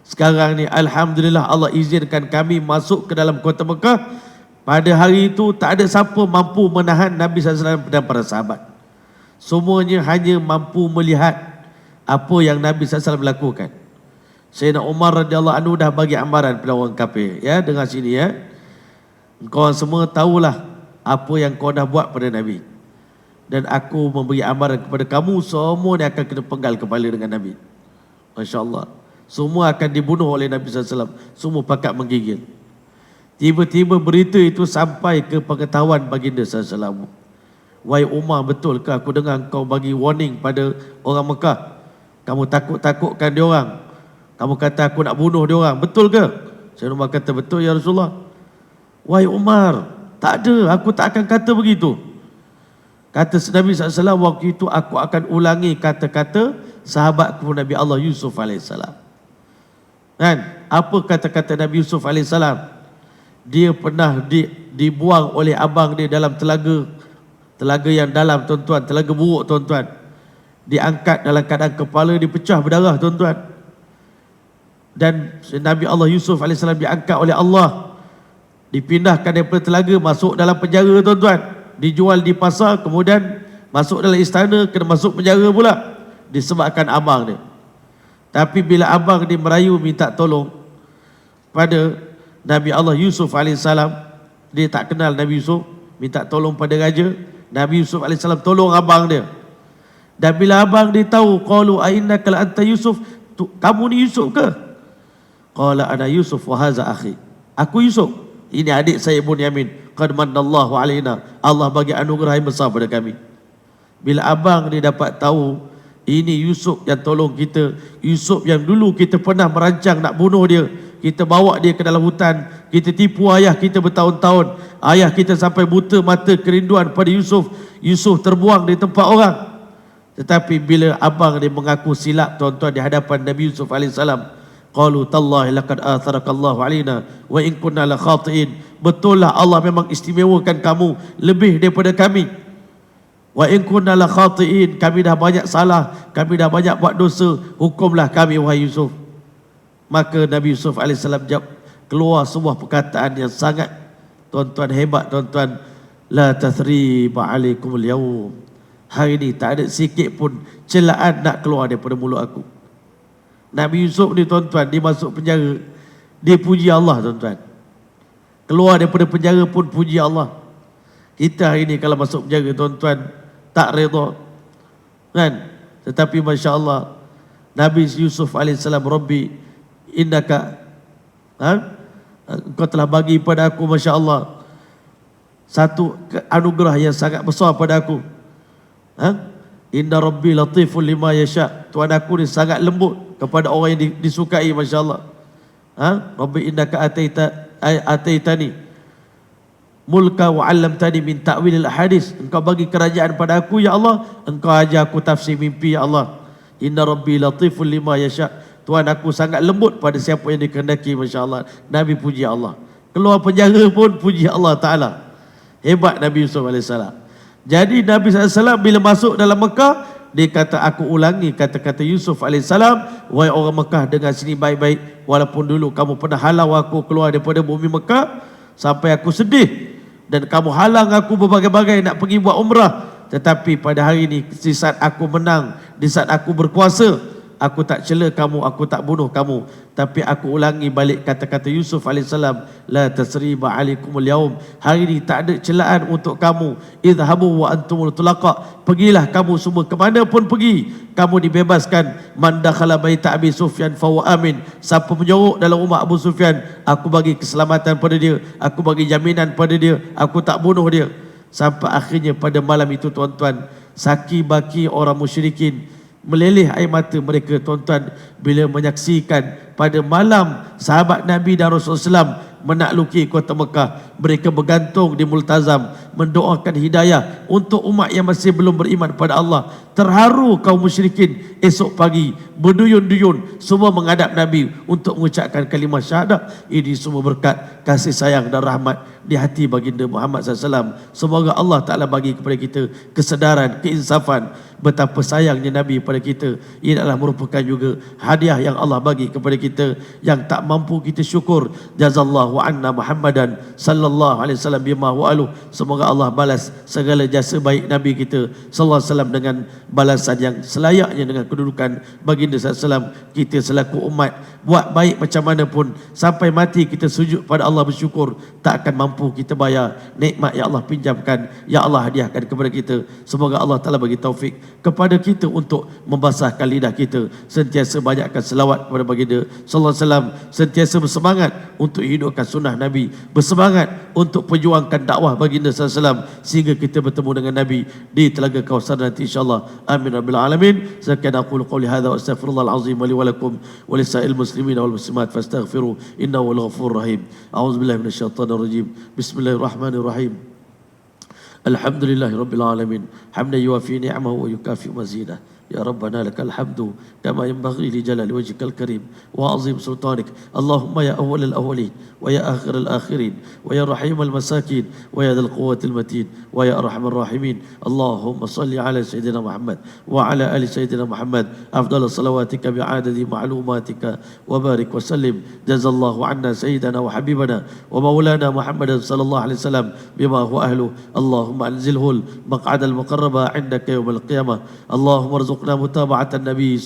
Sekarang ni alhamdulillah Allah izinkan kami masuk ke dalam kota Mekah. Pada hari itu tak ada siapa mampu menahan Nabi SAW dan para sahabat. Semuanya hanya mampu melihat apa yang Nabi SAW lakukan. Sayyidina Umar radhiyallahu anhu dah bagi amaran pada orang kafir. Ya, dengar sini ya. Kau semua tahulah apa yang kau dah buat pada Nabi. Dan aku memberi amaran kepada kamu, semua ni akan kena penggal kepala dengan Nabi. Masya Allah. Semua akan dibunuh oleh Nabi SAW. Semua pakat menggigil. Tiba-tiba berita itu sampai ke pengetahuan baginda SAW. Wahai Umar, betul ke aku dengar kau bagi warning pada orang Mekah? Kamu takut-takutkan dia orang. Kamu kata aku nak bunuh dia orang. Betul ke? Sayyidina Umar kata, betul ya Rasulullah. Wahai Umar, tak ada, aku tak akan kata begitu. Kata Nabi SAW, waktu itu aku akan ulangi kata-kata sahabatku Nabi Allah Yusuf AS. Kan? Apa kata-kata Nabi Yusuf AS? Dia pernah dibuang oleh abang dia dalam telaga yang dalam, tuan-tuan, telaga buruk, tuan-tuan. Diangkat dalam keadaan kepala dipecah berdarah, tuan-tuan. Dan Nabi Allah Yusuf AS diangkat oleh Allah, dipindahkan daripada telaga masuk dalam penjara, tuan-tuan. Dijual di pasar, kemudian masuk dalam istana, kena masuk penjara pula disebabkan abang dia. Tapi bila abang dia merayu minta tolong pada Nabi Allah Yusuf AS, dia tak kenal Nabi Yusuf, minta tolong pada raja. Nabi Yusuf AS tolong abang dia. Dan bila abang dia tahu, qalu ainnaka la anta Yusuf, kamu ni Yusuf ke? Qala ana Yusuf wa hadza akhi. Aku Yusuf, ini adik saya Bunyamin. Qad manallahu alaina, Allah bagi anugerah yang besar pada kami. Bila abang dia dapat tahu ini Yusuf yang tolong kita, Yusuf yang dulu kita pernah merancang nak bunuh dia, kita bawa dia ke dalam hutan, kita tipu ayah kita bertahun-tahun, ayah kita sampai buta mata kerinduan pada Yusuf, Yusuf terbuang di tempat orang. Tetapi bila abang dia mengaku silap, tuan-tuan, di hadapan Nabi Yusuf AS, qalu tallahi laqad atharakallahu alaina wa in kunna la khatiin. Betul lah Allah memang istimewakan kamu lebih daripada kami. Wa in kunna la khatiin, kami dah banyak salah, kami dah banyak buat dosa, hukumlah kami wahai Yusuf. Maka Nabi Yusuf AS jawab, keluar sebuah perkataan yang sangat, tuan-tuan, hebat, tuan-tuan. La tathriba alaikumul yawm. Hari ini tak ada sikit pun celaan nak keluar daripada mulut aku. Nabi Yusuf ni, tuan-tuan, dia masuk penjara, dia puji Allah, tuan-tuan. Keluar daripada penjara pun puji Allah. Kita hari ini kalau masuk penjara, tuan-tuan, tak redha, kan? Tetapi Masya Allah, Nabi Yusuf AS, Rabbi innaka, engkau telah bagi pada aku, Masya Allah, satu anugerah yang sangat besar pada aku. Inna Rabbi latiful lima yasha, Tuhan aku ni sangat lembut kepada orang yang disukai, Masya Allah. Rabbi innaka ataitani mulka wa 'allamtani min ta'wilil hadis. Engkau bagi kerajaan pada aku, ya Allah. Engkau ajar aku tafsir mimpi, ya Allah. Inna Rabbi latiful lima yasha, Tuhan aku sangat lembut pada siapa yang dikehendaki, Masya Allah. Nabi puji Allah. Keluar penjara pun puji Allah Ta'ala. Hebat Nabi Yusuf AS. Jadi Nabi SAW bila masuk dalam Mekah, dia kata, aku ulangi kata-kata Yusuf AS. Wahai orang Mekah, dengar sini baik-baik. Walaupun dulu kamu pernah halau aku keluar daripada bumi Mekah sampai aku sedih, dan kamu halang aku berbagai-bagai nak pergi buat umrah, tetapi pada hari ini, di saat aku menang, di saat aku berkuasa, Aku tak cela kamu, aku tak bunuh kamu. Tapi aku ulangi balik kata-kata Yusuf AS. La tasriba alaikumul yaum. Hari ini tak ada celaan untuk kamu. Idhabu wa antumul tulaqa. Pergilah kamu semua kemana pun pergi. Kamu dibebaskan. Man dakhala baita Abi Sufyan fahuwa amin. Siapa menyorok dalam rumah Abu Sufyan, aku bagi keselamatan pada dia. Aku bagi jaminan pada dia. Aku tak bunuh dia. Sampai akhirnya pada malam itu tuan-tuan, saki baki orang musyrikin meleleh air mata mereka tuan-tuan bila menyaksikan pada malam sahabat Nabi dan Rasulullah SAW menakluki kota Mekah. Mereka bergantung di multazam mendoakan hidayah untuk umat yang masih belum beriman pada Allah. Terharu kaum musyrikin. Esok pagi berduyun-duyun semua menghadap Nabi untuk mengucapkan kalimah syahadah. Ini semua berkat kasih sayang dan rahmat di hati baginda Muhammad SAW. Semoga Allah Ta'ala bagi kepada kita kesedaran, keinsafan betapa sayangnya Nabi pada kita. Ia adalah merupakan juga hadiah yang Allah bagi kepada kita yang tak mampu kita syukur. Jazallahu anna Muhammadan sallallahu alaihi wasallam bima wa'aluh. Semoga Allah balas segala jasa baik Nabi kita sallallahu alaihi wasallam dengan balasan yang selayaknya dengan kedudukan baginda sallallahu alaihi wasallam. Kita selaku umat buat baik macam mana pun sampai mati kita sujud pada Allah bersyukur, tak akan mampu kita bayar nikmat yang Allah pinjamkan, yang Allah hadiahkan kepada kita. Semoga Allah Ta'ala bagi taufik kepada kita untuk membasahkan lidah kita, sentiasa banyakkan selawat kepada baginda sallallahu alaihi wasallam, sentiasa bersemangat untuk hidupkan sunnah Nabi, bersemangat untuk perjuangkan dakwah baginda sallallahu alaihi wasallam sehingga kita bertemu dengan Nabi di Telaga Kausar nanti insyaallah. Amin rabbil alamin. Sekian aku qouli hadza wa astaghfirullahal azim li wa lakum wa lisa'il muslimin wal muslimat fastaghfiru innahu wal ghafurur rahim. A'udzubillahi minasyaitonir rajim. Bismillahirrahmanirrahim. Alhamdulillahi rabbil alamin. Hamdan yuwafi ni'amahu wa yukafi mazidah. يا ربنا لك الحمد كما ينبغي لجلال وجهك الكريم وعظيم سلطانك. اللهم يا أول الأولين ويا آخر الآخرين ويا رحيم المساكين ويا ذا القوة المتين ويا أرحم الراحمين. اللهم صل على سيدنا محمد وعلى آل سيدنا محمد أفضل صلواتك بعدد معلوماتك وبارك وسلم. جزا الله عنا سيدنا وحبيبنا ومولانا محمد صلى الله عليه وسلم بما هو أهله. اللهم أنزله المقعد المقرب عندك يوم القيامة. اللهم ارزقنا متابعة النبي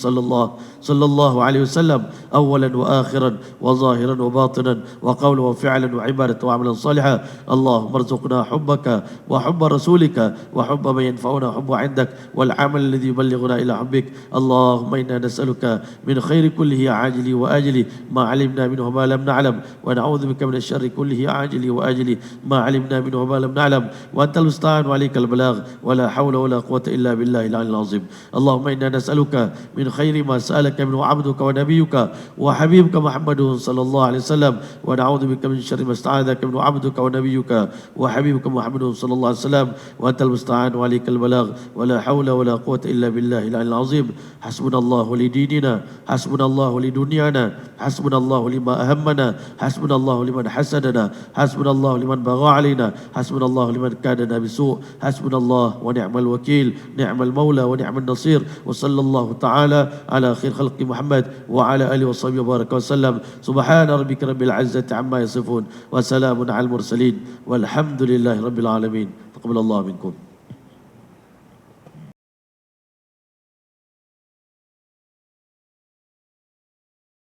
صلى الله عليه وسلم أولا وآخرا وظاهرا وباطنا وقولا وفعلا وعبادة وعملا صالحا. اللهم ارزقنا حبك وحب رسولك وحب من ينفعنا حب عندك والعمل الذي يبلغنا إلى حبك. اللهم إنا نسألك من خير كله عاجله وآجله ما علمنا منه وما لم نعلم ونعوذ بك من الشر كله عاجله وآجله ما علمنا منه وما لم نعلم وأنت المستعان وعليك البلاغ ولا حول ولا قوة إلا بالله العلي العظيم. اللهم إنا نسألك من خير ما سألك منه عبدك ونبيك وحبيبك محمد صلى الله عليه وسلم ونعوذ بك من شر ما استعاذك منه عبدك ونبيك وحبيبك محمد صلى الله عليه وسلم وأنت المستعان وعليك البلاغ ولا حول ولا قوة إلا بالله العلي العظيم. حسبنا الله لديننا حسبنا الله لدنيانا حسبنا الله لما أهمنا حسبنا الله لمن حسدنا حسبنا الله لمن بغى علينا حسبنا الله لمن كادنا بسوء حسبنا الله ونعم الوكيل نعم المولى ونعم النصير. وصلى الله تعالى على خير خلق محمد وعلى آله وصحبه وبارك وسلم. سبحان ربك رب العزة عما يصفون وسلام على المرسلين والحمد لله رب العالمين. تقبل الله منكم.